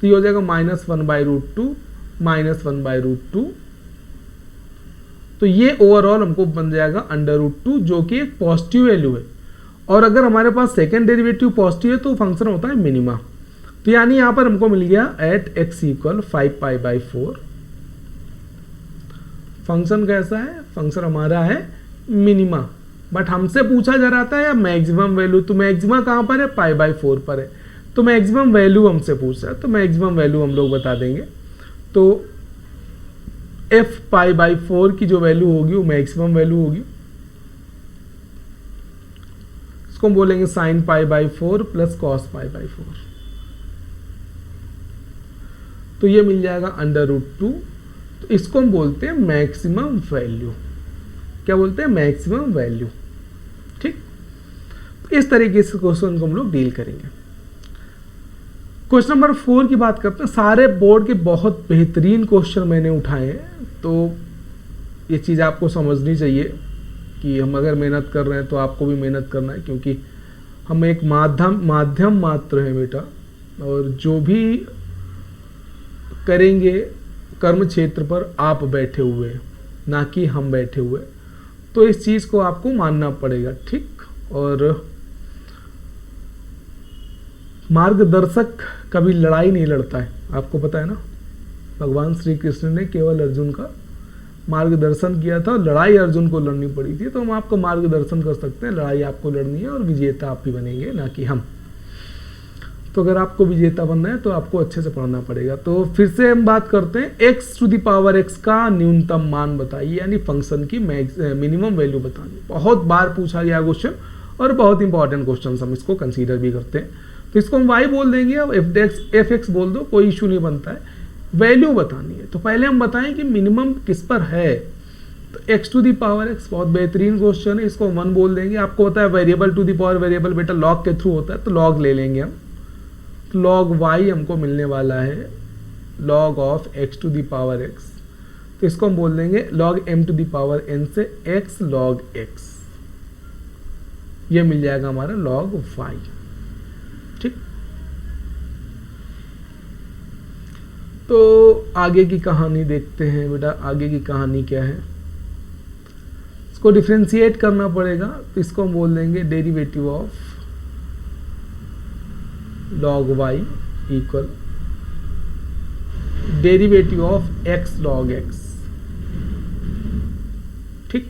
तो ये हो जाएगा -1/√2 -1/√2। तो ये ओवरऑल हमको बन जाएगा √2, जो कि एक पॉजिटिव वैल्यू है। और अगर हमारे पास सेकेंड डेरिवेटिव पॉजिटिव है तो फंक्शन होता है मिनिमा। तो यानी यहां पर हमको मिल गया एट x इक्वल 5π/4। फंक्शन कैसा है, फंक्शन हमारा है मिनिमा, बट हमसे पूछा जा रहा था या मैक्सिमम वैल्यू, तो मैक्सिमा कहां पर है, π/4 पर है, तो मैक्सिमम वैल्यू हमसे पूछ रहा है, तो मैक्सिमम वैल्यू हम लोग बता देंगे। तो f π/4 की जो वैल्यू होगी वो मैक्सिमम वैल्यू होगी, इसको हम बोलेंगे साइन π/4 प्लस कॉस π/4। तो ये मिल जाएगा √2, तो इसको हम बोलते हैं मैक्सिमम वैल्यू। क्या बोलते हैं, मैक्सिमम वैल्यू। ठीक, तो इस तरीके से क्वेश्चन को हम लोग डील करेंगे। क्वेश्चन नंबर 4 की बात करते हैं। सारे बोर्ड के बहुत बेहतरीन क्वेश्चन मैंने उठाए हैं, तो ये चीज़ आपको समझनी चाहिए कि हम अगर मेहनत कर रहे हैं तो आपको भी मेहनत करना है, क्योंकि हम एक माध्यम मात्र है बेटा, और जो भी करेंगे कर्म क्षेत्र पर आप बैठे हुए हैं, ना कि हम बैठे हुए, तो इस चीज़ को आपको मानना पड़ेगा। ठीक, और मार्गदर्शक कभी लड़ाई नहीं लड़ता है, आपको पता है ना। भगवान श्री कृष्ण ने केवल अर्जुन का मार्गदर्शन किया था, लड़ाई अर्जुन को लड़नी पड़ी थी। तो हम आपको मार्गदर्शन कर सकते हैं, लड़ाई आपको लड़नी है और विजेता आप ही बनेंगे, ना कि हम। तो अगर आपको विजेता बनना है तो आपको अच्छे से पढ़ना पड़ेगा। तो फिर से हम बात करते हैं, x to the power x का न्यूनतम मान बताइए, यानी फंक्शन की मिनिमम वैल्यू बतानी। बहुत बार पूछा गया क्वेश्चन और बहुत इंपॉर्टेंट क्वेश्चन, हम इसको कंसीडर भी करते हैं। तो इसको हम y बोल देंगे, अब एफ एक्स बोल दो, कोई इशू नहीं बनता है। वैल्यू बतानी है तो पहले हम बताएं कि मिनिमम किस पर है। तो x to the power x बहुत बेहतरीन क्वेश्चन है, इसको 1 बोल देंगे। आपको पता है variable to the power variable बेटा लॉग के थ्रू होता है, तो लॉग ले लेंगे हम। तो लॉग y हमको मिलने वाला है log of x to the power x, तो इसको हम बोल देंगे log m to the power n से x लॉग x, ये मिल जाएगा हमारा लॉग y। ठीक, तो आगे की कहानी देखते हैं बेटा। आगे की कहानी क्या है, इसको डिफरेंशिएट करना पड़ेगा। तो इसको हम बोल देंगे derivative of log y equal derivative of x log x। ठीक,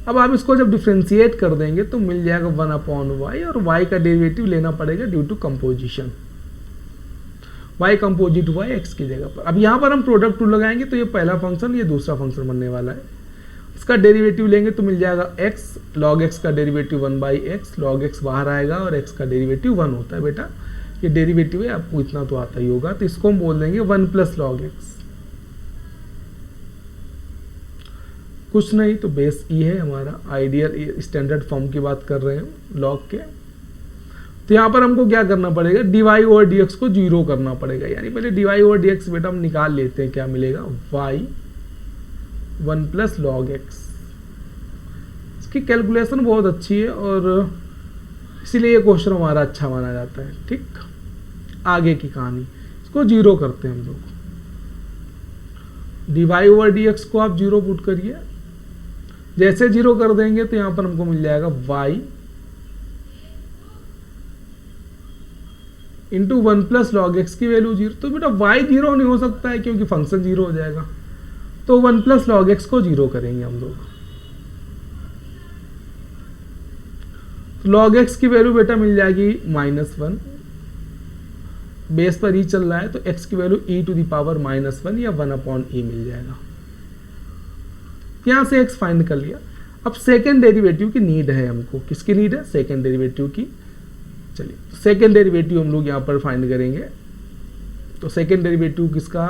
अब आप इसको जब डिफरेंशिएट कर देंगे तो मिल जाएगा 1/y, और y का डेरिवेटिव लेना पड़ेगा due to composition, y composite हुआ है x की जगह पर। अब यहाँ पर हम प्रोडक्ट टू लगाएंगे तो ये पहला फंक्शन, ये दूसरा फंक्शन बनने वाला है। इसका डेरिवेटिव लेंगे तो मिल जाएगा x लॉग x का डेरिवेटिव 1/x, लॉग x बाहर आएगा और x का डेरिवेटिव 1 होता है बेटा। ये डेरिवेटिव है, आपको इतना तो आता ही होगा। तो इसको हम बोल देंगे 1 प्लस लॉग x, कुछ नहीं तो बेस ई है हमारा। आइडियल स्टैंडर्ड फॉर्म की बात कर रहे हैं लॉग के। तो यहाँ पर हमको क्या करना पड़ेगा, dy ओवर dx को 0 करना पड़ेगा, यानी पहले dy ओवर dx बेटा हम निकाल लेते हैं। क्या मिलेगा, y 1 प्लस लॉग x। इसकी कैलकुलेशन बहुत अच्छी है और इसीलिए ये क्वेश्चन हमारा अच्छा माना जाता है। ठीक, आगे की कहानी, इसको 0 करते हैं हम लोग। dy ओवर dx को आप 0 पुट करिए, जैसे 0 कर देंगे तो यहाँ पर हमको मिल जाएगा y into 1 plus log x की वैल्यू 0। तो बेटा y 0 नहीं हो सकता है क्योंकि फंक्शन 0 हो जाएगा, तो 1 प्लस लॉग एक्स को 0 करेंगे हम लोग। तो लॉग एक्स की वैल्यू बेटा मिल जाएगी -1, बेस पर ई चल रहा है तो x की value e to the power -1 या 1/e मिल जाएगा। यहां से x फाइंड कर लिया। अब सेकेंड डेरिवेटिव की नीड है हमको, किसकी नीड है, सेकेंड डेरिवेटिव की। चलिए सेकेंड डेरिवेटिव हम लोग यहाँ पर फाइंड करेंगे। तो सेकेंड डेरिवेटिव किसका,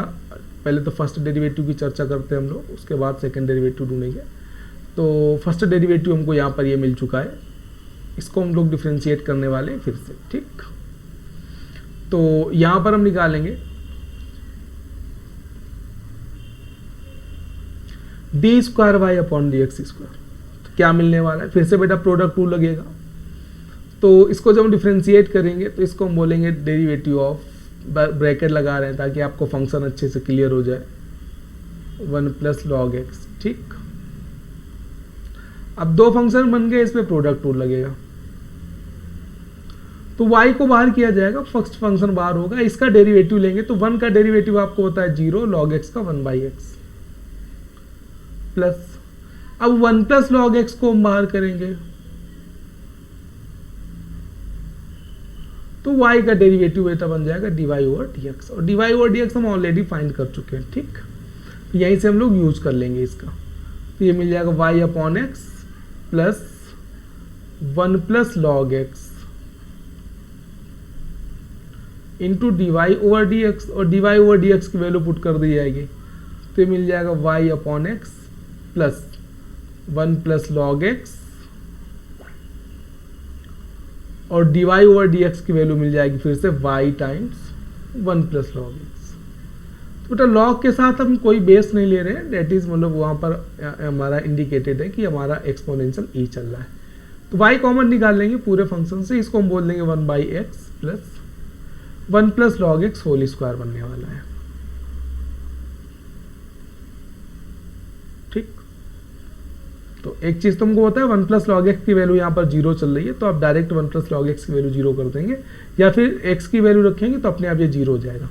पहले तो फर्स्ट डेरिवेटिव की चर्चा करते हैं हम लोग, उसके बाद सेकेंड डेरिवेटिव ढूंढेंगे। तो फर्स्ट डेरिवेटिव हमको यहाँ पर ये मिल चुका है, इसको हम लोग डिफरेंशिएट करने वाले हैं फिर से। ठीक, तो यहाँ पर हम निकालेंगे d square y upon d x square. तो क्या मिलने वाला है, फिर से बेटा प्रोडक्ट टू लगेगा। तो इसको जब हम डिफरेंशिएट करेंगे तो इसको हम बोलेंगे डेरिवेटिव ऑफ, ब्रैकेट लगा रहे हैं ताकि आपको फंक्शन अच्छे से क्लियर हो जाए, 1 प्लस लॉग एक्स। ठीक, अब 2 फंक्शन बन गए, इसमें प्रोडक्ट टू लगेगा तो y को बाहर किया जाएगा, फर्स्ट फंक्शन बाहर होगा। इसका डेरिवेटिव लेंगे तो 1 का डेरिवेटिव आपको होता है 0, log x का 1/x प्लस, अब 1 प्लस log x को हम बाहर करेंगे तो y का डेरिवेटिव बेटा बन जाएगा dy ओवर dx, और dy ओवर dx हम ऑलरेडी फाइंड कर चुके हैं। ठीक, यहीं से हम लोग यूज कर लेंगे इसका। तो ये मिल जाएगा y upon x plus 1 plus log x into d y over d x, और d y over d x की वैल्यू पुट कर दी जाएगी तो मिल जाएगा y upon x plus 1 plus log x, और d y over d x की वैल्यू मिल जाएगी फिर से y times 1 plus log x. तो बेटा लॉग के साथ हम कोई बेस नहीं ले रहे हैं, डेट इज मतलब वहाँ पर हमारा इंडिकेटेड है कि हमारा एक्सपोनेंशियल ई चल रहा है। तो y कॉमन निकाल लेंगे पूरे फंक्शन से, इसको हम बोल देंगे 1/x plus 1 plus log x whole square बनने वाला है। ठीक, तो एक चीज़ तुमको होता है 1 प्लस लॉग एक्स की वैल्यू यहाँ पर 0 चल रही है, तो आप डायरेक्ट 1 प्लस लॉग एक्स की वैल्यू 0 कर देंगे, या फिर x की वैल्यू रखेंगे तो अपने आप ये 0 हो जाएगा।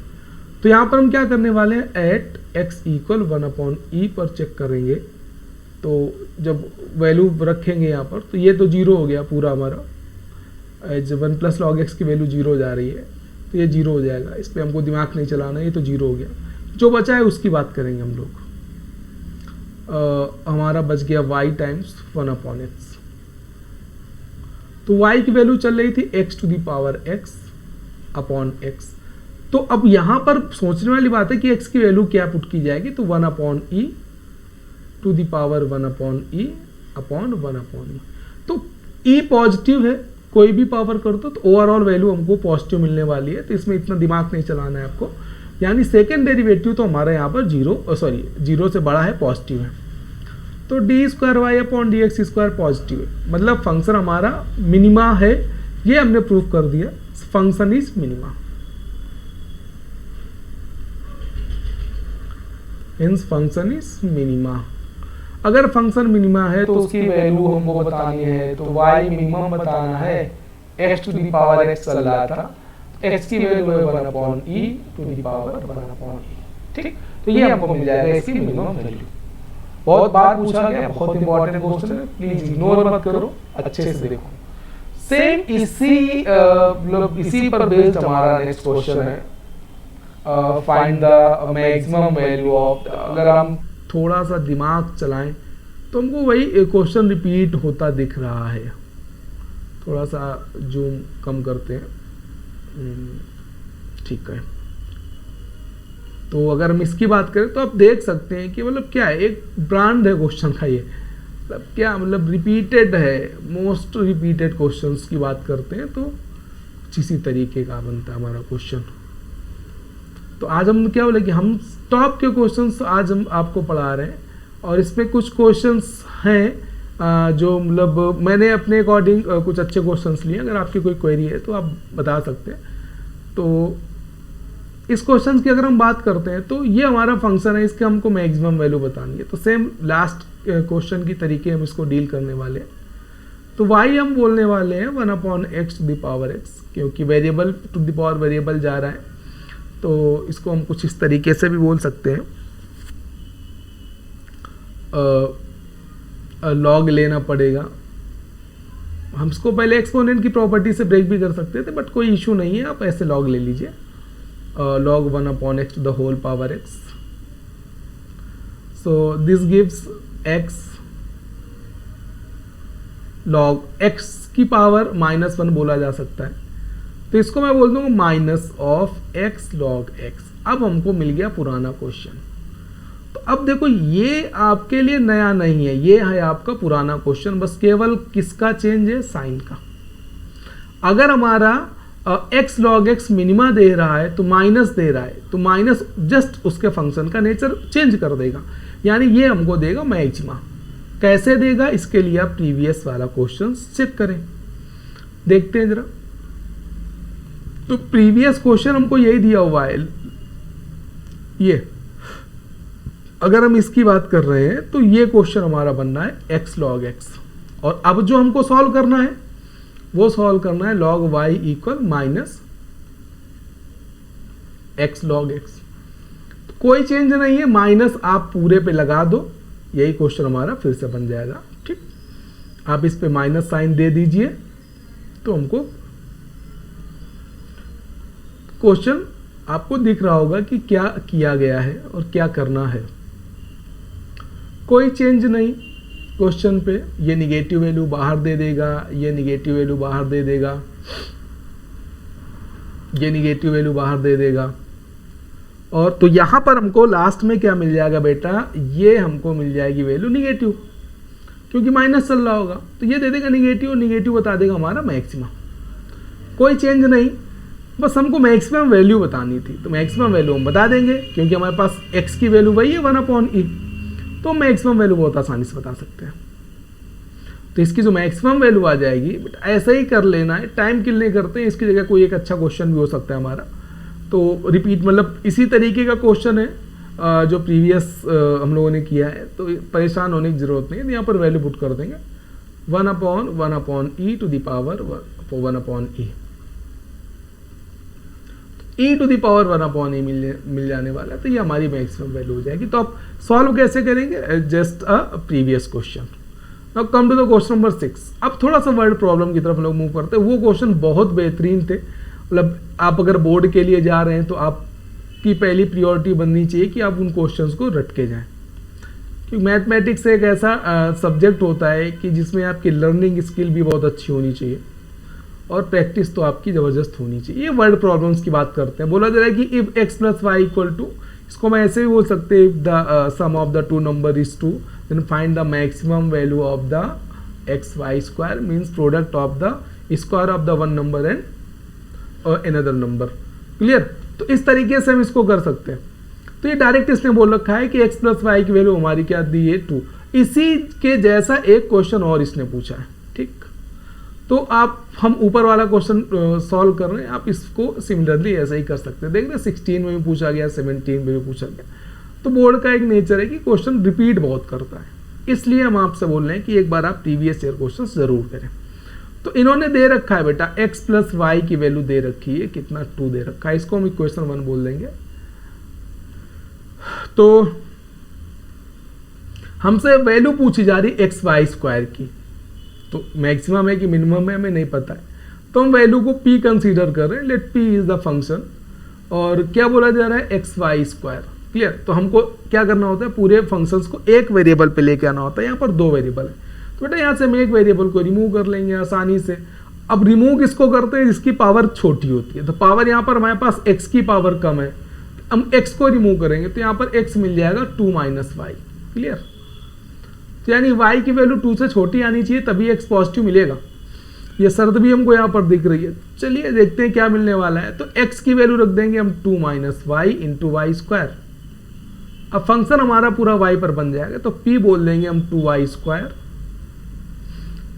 तो यहाँ पर हम क्या करने वाले हैं, एट x इक्वल 1/e पर चेक करेंगे। तो जब वैल्यू रखेंगे यहाँ पर तो ये तो 0 हो गया पूरा हमारा, एज 1 प्लस लॉग एक्स की वैल्यू 0 जा रही है तो ये 0 हो जाएगा, इस पर हमको दिमाग नहीं चलाना, ये तो 0 हो गया। जो बचा है उसकी बात करेंगे हम लोग। हमारा बच गया y टाइम्स 1/x। तो y की वैल्यू चल रही थी x to the power x upon x। तो अब यहां पर सोचने वाली बात है कि x की वैल्यू क्या पुट की जाएगी, तो 1/e to the power 1/e upon 1/e। तो e पॉजिटिव है, कोई भी पावर कर दो तो ओवरऑल वैल्यू हमको पॉजिटिव मिलने वाली है, तो इसमें इतना दिमाग नहीं चलाना है आपको। यानी सेकेंड डेरिवेटिव तो हमारा यहाँ पर 0 से बड़ा है, पॉजिटिव है। तो d square y upon d x square positive है, मतलब फंक्शन हमारा मिनिमा है, ये हमने प्रूव कर दिया, function is minima. Means function is minima. अगर फंक्शन मिनिमा है तो उसकी वैल्यू हमको बतानी है, तो y मिनिमम बताना है, x to the power x चल रहा था, x की वैल्यू है 1/e to the power 1/e। ठीक, तो ये हमको मिल जाएगा इसकी मिनिमम वैल्यू। बहुत बार पूछा गया, बहुत इंपॉर्टेंट क्वेश्चन है, प्लीज इग्नोर मत करो, अच्छे से देखो। सेम इसी पर बेस्ड हमारा नेक्स्ट क्वेश्चन है, find the maximum value of. अगर हम थोड़ा सा दिमाग चलाएं तो हमको वही क्वेश्चन रिपीट होता दिख रहा है। थोड़ा सा जूम कम करते हैं, ठीक है। तो अगर हम इसकी बात करें तो आप देख सकते हैं कि मतलब क्या है, एक ब्रांड है क्वेश्चन का, ये मतलब क्या, मतलब रिपीटेड है, मोस्ट रिपीटेड क्वेश्चंस की बात करते हैं तो कुछ इसी तरीके का बनता है हमारा क्वेश्चन। तो आज हम क्या बोले कि हम टॉप के क्वेश्चंस आज हम आपको पढ़ा रहे हैं, और इसमें कुछ क्वेश्चंस हैं जो मतलब मैंने अपने अकॉर्डिंग कुछ अच्छे क्वेश्चंस लिए। अगर आपकी कोई क्वेरी है तो आप बता सकते हैं। तो इस क्वेश्चन की अगर हम बात करते हैं तो ये हमारा फंक्शन है, इसके हमको मैक्सिमम वैल्यू बतानी है। तो सेम लास्ट क्वेश्चन की तरीके हम इसको डील करने वाले हैं। तो y हम बोलने वाले हैं 1/x to the power x, क्योंकि variable to the power variable जा रहा है, तो इसको हम कुछ इस तरीके से भी बोल सकते हैं। लॉग लेना पड़ेगा, हम इसको पहले एक्सपोनेंट की प्रॉपर्टी से ब्रेक भी कर सकते थे, बट कोई इशू नहीं है, आप ऐसे लॉग ले लीजिए। log 1/x to the whole power x. So this gives x log x की पावर -1 बोला जा सकता है, तो इसको मैं बोल दूंगा minus of x log x। अब हमको मिल गया पुराना क्वेश्चन। तो अब देखो ये आपके लिए नया नहीं है, ये है आपका पुराना क्वेश्चन, बस केवल किसका चेंज है, साइन का। अगर हमारा x log x मिनिमा दे रहा है तो माइनस दे रहा है, तो माइनस जस्ट उसके फंक्शन का नेचर चेंज कर देगा, यानी ये हमको देगा मैक्सिमा। कैसे देगा, इसके लिए आप प्रीवियस वाला क्वेश्चन चेक करें, देखते हैं जरा। तो प्रीवियस क्वेश्चन हमको यही दिया हुआ है, ये अगर हम इसकी बात कर रहे हैं तो ये क्वेश्चन हमारा बनना है x log x, और अब जो हमको सॉल्व करना है वो सॉल्व करना है log y equal minus x log x। तो कोई चेंज नहीं है, माइनस आप पूरे पे लगा दो, यही क्वेश्चन हमारा फिर से बन जाएगा। ठीक, आप इस पे माइनस साइन दे दीजिए तो हमको क्वेश्चन आपको दिख रहा होगा कि क्या किया गया है और क्या करना है। कोई चेंज नहीं क्वेश्चन पे, ये निगेटिव वैल्यू बाहर दे देगा, ये निगेटिव वैल्यू बाहर दे देगा, ये निगेटिव वैल्यू बाहर दे देगा, और तो यहां पर हमको लास्ट में क्या मिल जाएगा बेटा, ये हमको मिल जाएगी वैल्यू निगेटिव, क्योंकि माइनस चल रहा होगा, तो ये दे देगा निगेटिव, निगेटिव बता देगा हमारा मैक्सिमम। कोई चेंज नहीं, बस हमको मैक्सिमम वैल्यू बतानी थी, तो मैक्सिमम वैल्यू हम बता देंगे, क्योंकि हमारे पास x की वैल्यू वही है 1/e, तो मैक्सिमम वैल्यू बहुत आसानी से बता सकते हैं। तो इसकी जो मैक्सिमम वैल्यू आ जाएगी, बट ऐसा ही कर लेना है, टाइम किल नहीं करते हैं, इसकी जगह कोई एक अच्छा क्वेश्चन भी हो सकता है हमारा। तो रिपीट मतलब इसी तरीके का क्वेश्चन है, जो प्रीवियस हम लोगों ने किया है, तो परेशान होने की जरूरत नहीं है। तो यहाँ पर वैल्यू पुट कर देंगे 1/1/e to the power 1/e, e to the power 1/e मिल जाने वाला है। तो ये हमारी मैक्सिमम वैल्यू हो जाएगी। तो आप सॉल्व कैसे करेंगे? Just a previous question. Now come to the question number 6। अब थोड़ा सा वर्ड प्रॉब्लम की तरफ हम लोग मूव करते हैं। वो क्वेश्चन बहुत बेहतरीन थे, मतलब आप अगर बोर्ड के लिए जा रहे हैं तो आपकी पहली प्रायोरिटी बननी चाहिए कि आप उन क्वेश्चंस को रट के जाएं, क्योंकि मैथमेटिक्स एक ऐसा सब्जेक्ट होता है कि जिसमें आपकी लर्निंग स्किल भी बहुत अच्छी होनी चाहिए और प्रैक्टिस तो आपकी ज़बरदस्त होनी चाहिए। ये वर्ड प्रॉब्लम्स की बात करते हैं। बोला जा रहा है कि if x plus y equal two, इसको मैं ऐसे भी बोल सकते हैं, if the sum of the two number is 2 then find the maximum value of the x y square, means product of the square of the one number and another number. Clear? तो इस तरीके से हम इसको कर सकते हैं। तो ये डायरेक्ट इसने बोल रखा है कि x प्लस वाई की वैल्यू हमारी क्या दी है 2। इसी के जैसा एक क्वेश्चन और इसने पूछा है। ठीक, तो आप हम ऊपर वाला क्वेश्चन सॉल्व कर रहे हैं, आप इसको सिमिलरली ऐसा ही कर सकते हैं। देख रहे हैं 16 में भी पूछा गया, 17 में भी पूछा गया। तो बोर्ड का एक नेचर है कि क्वेश्चन रिपीट बहुत करता है, इसलिए हम आपसे बोल रहे हैं कि एक बार आप प्रीवियस ईयर क्वेश्चन जरूर करें। तो इन्होंने दे रखा है बेटा x प्लस वाई की वैल्यू दे रखी है, कितना 2 दे रखा है, इसको हम इक्वेशन 1 बोल देंगे। तो हमसे वैल्यू पूछी जा रही एक्स वाई स्क्वायर की, तो मैक्सिमम है कि मिनिमम है हमें नहीं पता है, तो हम वैल्यू को p कंसीडर कर रहे हैं। Let p is the function, और क्या बोला जा रहा है एक्स वाई स्क्वायर। क्लियर? तो हमको क्या करना होता है, पूरे फंक्शंस को एक वेरिएबल पे लेके आना होता है। यहाँ पर 2 वेरिएबल है, तो बेटा यहाँ से हम एक वेरिएबल को रिमूव कर लेंगे आसानी से। अब रिमूव किसको करते हैं? जिसकी पावर छोटी होती है। तो पावर यहाँ पर हमारे पास x की पावर कम है, हम x को रिमूव करेंगे तो यहाँ पर x मिल जाएगा 2 माइनस वाई। क्लियर? तो यानी y की वैल्यू 2 से छोटी आनी चाहिए, तभी x पॉजिटिव मिलेगा। ये शर्त भी हमको यहाँ पर दिख रही है। चलिए देखते हैं क्या मिलने वाला है। तो x की वैल्यू रख देंगे हम 2 minus y into y square. अब फंक्शन हमारा पूरा y पर बन जाएगा, तो p बोल देंगे हम 2y square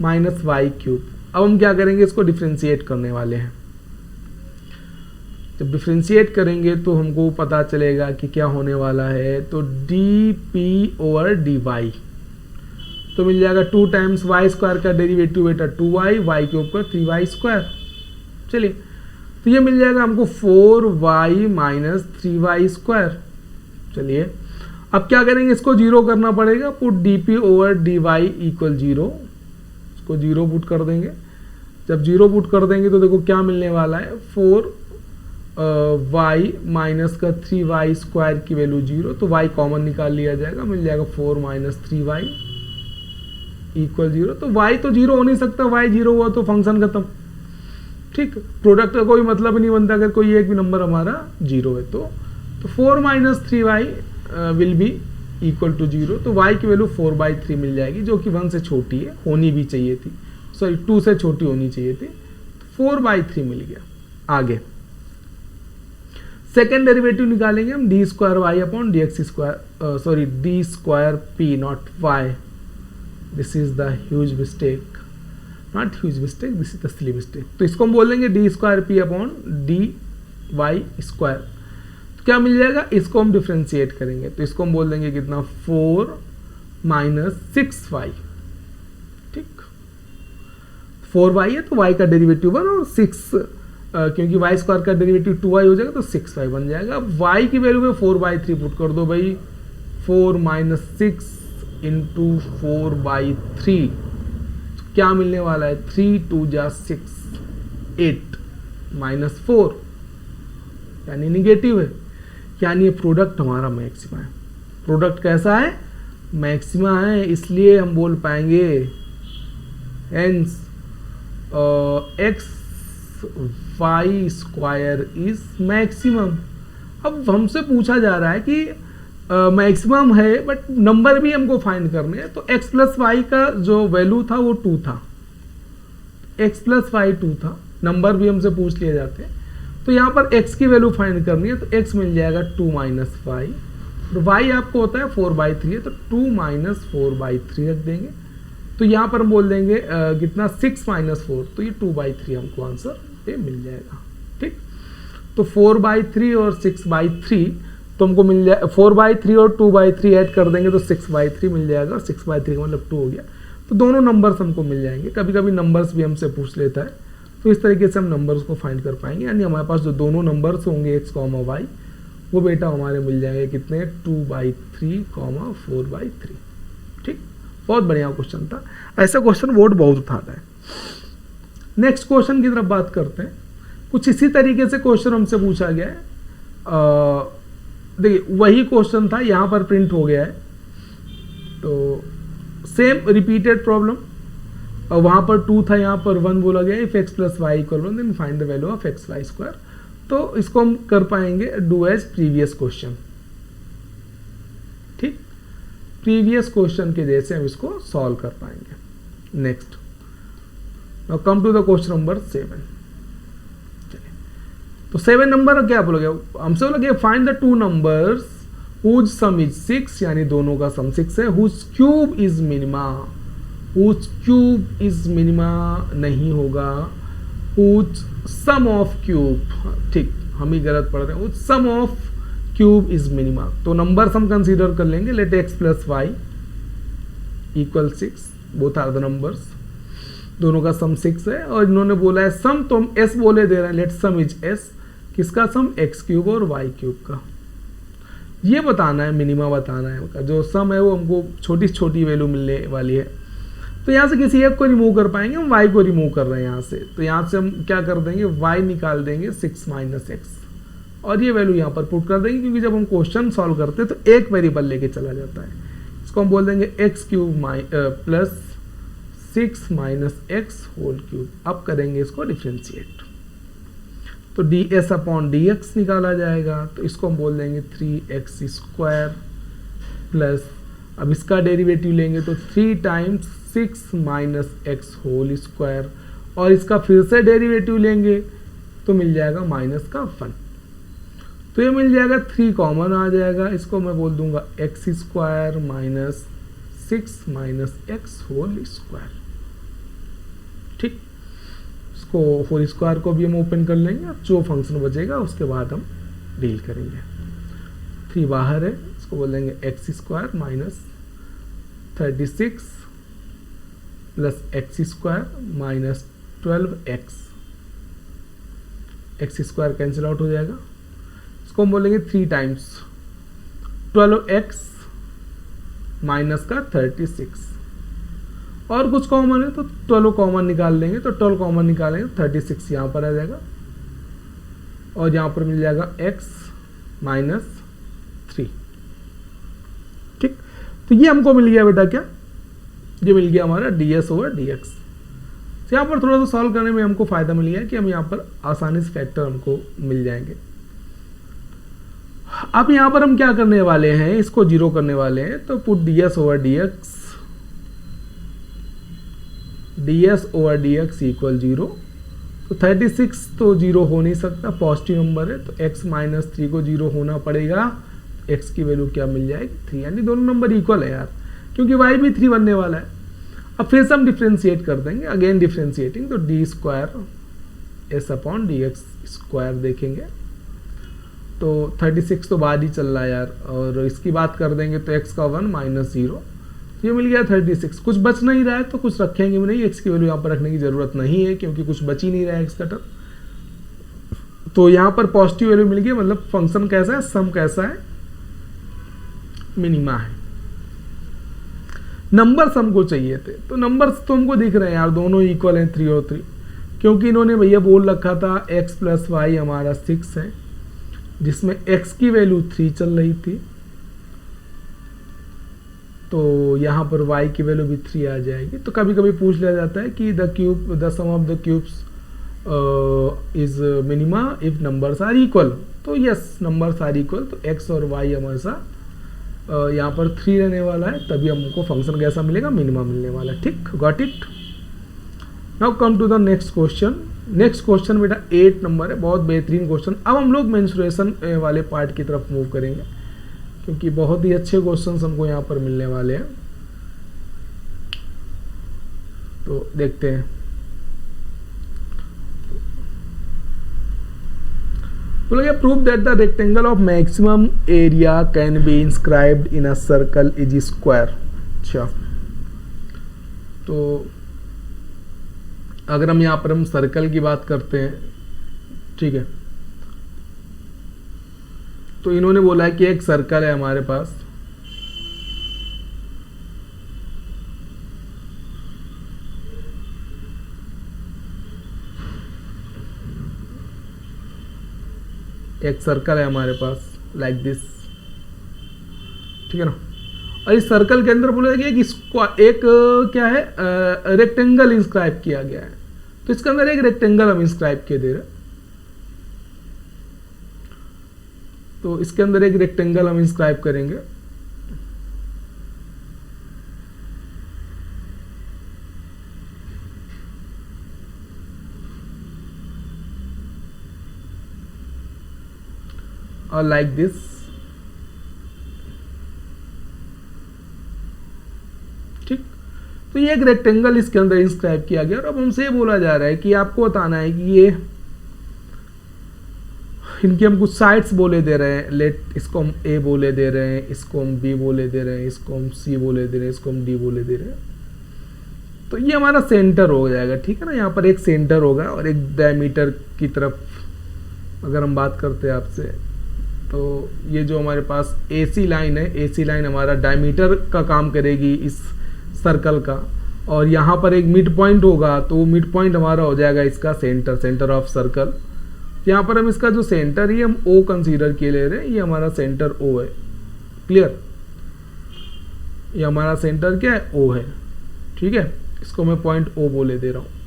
minus Y cube. अब हम क्या करेंगे, इसको डिफ्रेंशिएट करने वाले हैं। जब डिफ्रेंशिएट करेंगे तो हमको पता चलेगा कि क्या होने वाला है। तो d p over d y, तो मिल जाएगा 2 टाइम्स वाई स्क्वायर का डेरिवेटिव बेटा 2y, वाई क्यूब का 3y स्क्वायर। चलिए, तो ये मिल जाएगा हमको 4y माइनस 3y स्क्वायर। चलिए, अब क्या करेंगे, इसको 0 करना पड़ेगा। Put d p over d y equal 0, इसको 0 पुट कर देंगे। जब 0 पुट कर देंगे तो देखो क्या मिलने वाला है, 4y माइनस का 3y स्क्वायर की वैल्यू 0, तो y कॉमन निकाल लिया जाएगा, मिल जाएगा 4 माइनस 3y इक्वल 0। तो y तो 0 हो नहीं सकता, y 0 हुआ तो फंक्शन खत्म। ठीक, प्रोडक्ट का कोई मतलब नहीं बनता अगर कोई एक भी नंबर हमारा 0 है। तो 4 minus 3y will be equal to 0, तो y की वैल्यू 4/3 मिल जाएगी, जो कि 1 से छोटी है, होनी भी चाहिए थी, सॉरी 2 से छोटी होनी चाहिए थी। 4/3 मिल गया। आगे सेकेंड डेरिवेटिव निकालेंगे हम, d square y upon d x square, sorry d square p not y. This is the huge mistake, not huge mistake, this is the silly mistake. तो इसको हम बोल देंगे d square p upon d y square. तो क्या मिल जाएगा, इसको हम डिफ्रेंशिएट करेंगे तो इसको हम बोल देंगे कितना, 4 माइनस 6y। ठीक, 4y है तो y का डेरिवेटिव 1 और 6 क्योंकि y स्क्वायर का डेरिवेटिव 2y हो जाएगा तो 6y बन जाएगा। अब y की वैल्यू में 4/3 पुट कर दो भाई, 4 माइनस 6 इंटू 4/3, तो क्या मिलने वाला है, 3 2 जा 6, 8 माइनस 4 यानी निगेटिव है, यानी ये प्रोडक्ट हमारा मैक्सिमा है। प्रोडक्ट कैसा है, मैक्सिमा है, इसलिए हम बोल पाएंगे hence x y square is maximum. अब हमसे पूछा जा रहा है कि मैक्सिमम है बट नंबर भी हमको फाइंड करने हैं, तो x प्लस वाई का जो वैल्यू था वो 2 था, x प्लस वाई 2 था, नंबर भी हमसे पूछ लिए जाते हैं। तो यहाँ पर x की वैल्यू फाइंड करनी है, तो x मिल जाएगा 2 माइनस वाई, और y आपको होता है 4/3 है, तो 2 माइनस 4/3 रख देंगे। तो यहाँ पर हम बोल देंगे कितना, 6 माइनस 4, तो ये 2/3 हमको आंसर ये मिल जाएगा। ठीक, तो 4/3 और 6/3, तो हमको मिल जाए 4/3 और 2/3 ऐड कर देंगे तो 6/3 मिल जाएगा, और 6/3 का मतलब 2 हो गया। तो दोनों नंबर्स हमको मिल जाएंगे। कभी कभी नंबर्स भी हमसे पूछ लेता है, तो इस तरीके से हम नंबर्स को फाइंड कर पाएंगे। यानी हमारे पास जो दोनों नंबर्स होंगे x, y, वो बेटा हमारे मिल जाएंगे कितने, 2/3, 4/3। ठीक, बहुत बढ़िया क्वेश्चन था। ऐसा क्वेश्चन बोर्ड बहुत उठाता है। नेक्स्ट क्वेश्चन की तरफ बात करते हैं। कुछ इसी तरीके से क्वेश्चन हमसे पूछा गया है। देखिए वही क्वेश्चन था, यहाँ पर प्रिंट हो गया है, तो सेम रिपीटेड प्रॉब्लम। वहाँ पर 2 था, यहाँ पर 1 बोला गया। If x + y = 1 then find the value of x/y²। तो इसको हम कर पाएंगे डू एज प्रीवियस क्वेश्चन। ठीक, प्रीवियस क्वेश्चन के जैसे हम इसको सॉल्व कर पाएंगे। Next, now come to the question number 7। तो 7 नंबर क्या बोलोगे, हमसे बोला गया find the 2 numbers whose sum is 6, यानी दोनों का सम 6 है। whose cube is minima, whose cube is minima नहीं होगा, whose sum of cube, ठीक हम ही गलत पढ़ रहे हैं, whose sum of cube is minima। तो नंबर्स हम कंसीडर कर लेंगे। let x + y = 6, both are the numbers, दोनों का सम 6 है। और इन्होंने बोला है सम, तो हम s बोले दे रहे हैं, लेट सम इज s, किसका सम, x³ और y³ का। ये बताना है, मिनिमा बताना है उनका। जो सम है वो हमको छोटी छोटी वैल्यू मिलने वाली है। तो यहाँ से किसी एक को रिमूव कर पाएंगे, हम y को रिमूव कर रहे हैं यहाँ से। तो यहाँ से हम क्या कर देंगे, y निकाल देंगे 6 - x, और ये वैल्यू यहाँ पर पुट कर देंगे, क्योंकि जब हम क्वेश्चन सॉल्व करते हैं तो एक वेरिएबल लेके चला जाता है। इसको हम बोल देंगे x³ + 6 - x²। अब करेंगे इसको डिफ्रेंशिएट, तो ds/dx निकाला जाएगा। तो इसको हम बोल देंगे 3x² प्लस, अब इसका डेरिवेटिव लेंगे तो 3 × 6 - x², और इसका फिर से डेरिवेटिव लेंगे तो मिल जाएगा -1। तो ये मिल जाएगा, 3 कॉमन आ जाएगा। इसको मैं बोल दूंगा x² - 6 - x²। ठीक, इसको होल स्क्वायर को भी हम ओपन कर लेंगे। अब जो फंक्शन बचेगा उसके बाद हम डील करेंगे। 3 बाहर है, इसको बोल देंगे x² - 36 + x² - 12x। x² cancel out हो जाएगा। इसको हम बोलेंगे 3 × 12x - 36, और कुछ कॉमन है तो 12 कॉमन निकाल लेंगे। तो 12 कॉमन निकालेंगे, 36 यहाँ पर आ जाएगा, और यहाँ पर मिल जाएगा x - 3। ठीक, तो ये हमको मिल गया बेटा, क्या ये मिल गया हमारा ds/dx। तो यहाँ पर थोड़ा सा सॉल्व करने में हमको फायदा मिल गया कि हम यहाँ पर आसानी से फैक्टर हमको मिल जाएंगे। अब यहाँ पर हम क्या करने वाले हैं, इसको 0 करने वाले हैं। तो पुट ds/dx = 0। तो 36 तो 0 हो नहीं सकता, पॉजिटिव नंबर है, तो x - 3 को 0 होना पड़ेगा। x की वैल्यू क्या मिल जाएगी, 3, यानी दोनों नंबर इक्वल है यार, क्योंकि y भी 3 बनने वाला है। अब फिर से हम डिफ्रेंशिएट कर देंगे, अगेन डिफ्रेंशिएटिंग, तो d² s/dx² देखेंगे। तो 36 तो बाद ही चल रहा है यार, और इसकी बात कर देंगे तो x का 1 - 0, ये मिल गया 36। कुछ बच नहीं रहा है तो कुछ रखेंगे भी नहीं, x की वैल्यू यहाँ पर रखने की जरूरत नहीं है, क्योंकि कुछ बच ही नहीं रहा है x का टर्म। तो यहाँ पर पॉजिटिव वैल्यू मिल गई, मतलब फंक्शन कैसा है, सम कैसा है, मिनिमा है। नंबर्स हमको चाहिए थे, तो नंबर्स तो हमको दिख रहे हैं यार, दोनों इक्वल हैं 3 और 3, क्योंकि इन्होंने भैया बोल रखा था x + y हमारा 6 है, जिसमें x की वैल्यू 3 चल रही थी। तो यहाँ पर y की वैल्यू भी 3 आ जाएगी। तो कभी कभी पूछ लिया जाता है कि the sum of the cubes is minima if numbers are equal. तो यस, नंबर्स आर इक्वल, तो x और y हमेशा यहाँ पर 3 रहने वाला है, तभी हमको फंक्शन कैसा मिलेगा, मिनिमा मिलने वाला है। ठीक, got it. Now come to the next question. Next question बेटा 8 नंबर है, बहुत बेहतरीन क्वेश्चन। अब हम लोग मेंस्ट्रुएशन वाले पार्ट की तरफ मूव करेंगे, क्योंकि बहुत ही अच्छे क्वेश्चंस हमको यहाँ पर मिलने वाले हैं। तो देखते हैं। बोला गया prove that the rectangle of maximum area can be inscribed in a circle is square. अच्छा, तो अगर हम यहाँ पर हम सर्कल की बात करते हैं, ठीक है, तो इन्होंने बोला है कि एक सर्कल है हमारे पास, एक सर्कल है हमारे पास लाइक दिस, ठीक है ना, और इस सर्कल के अंदर बोला कि एक क्या है रेक्टेंगल इंस्क्राइब किया गया है, तो इसके अंदर एक रेक्टेंगल हम इंस्क्राइब किए दे रहे हैं, तो इसके अंदर एक रेक्टेंगल हम इंस्क्राइब करेंगे। और लाइक दिस, ठीक, तो ये एक रेक्टेंगल इसके अंदर इंस्क्राइब किया गया और अब हमसे बोला जा रहा है कि आपको बताना है कि ये इनके हम कुछ साइड्स बोले दे रहे हैं, लेट इसको हम ए बोले दे रहे हैं, इसको हम बी बोले दे रहे हैं, इसको हम सी बोले दे रहे हैं, इसको हम डी बोले दे रहे हैं, तो ये हमारा सेंटर हो जाएगा, ठीक है ना। यहाँ पर एक सेंटर होगा और एक डायमीटर की तरफ अगर हम बात करते हैं आपसे, तो ये जो हमारे पास AC लाइन है, AC लाइन हमारा डायमीटर का काम करेगी इस सर्कल का, और यहाँ पर एक मिड पॉइंट होगा, तो मिड पॉइंट हमारा हो जाएगा इसका सेंटर, सेंटर ऑफ सर्कल। यहाँ पर हम इसका जो सेंटर ही हम O कंसीडर किए ले रहे हैं, ये हमारा सेंटर O है, क्लियर, ये हमारा सेंटर क्या है, O है, ठीक है, इसको मैं पॉइंट O बोले दे रहा हूँ।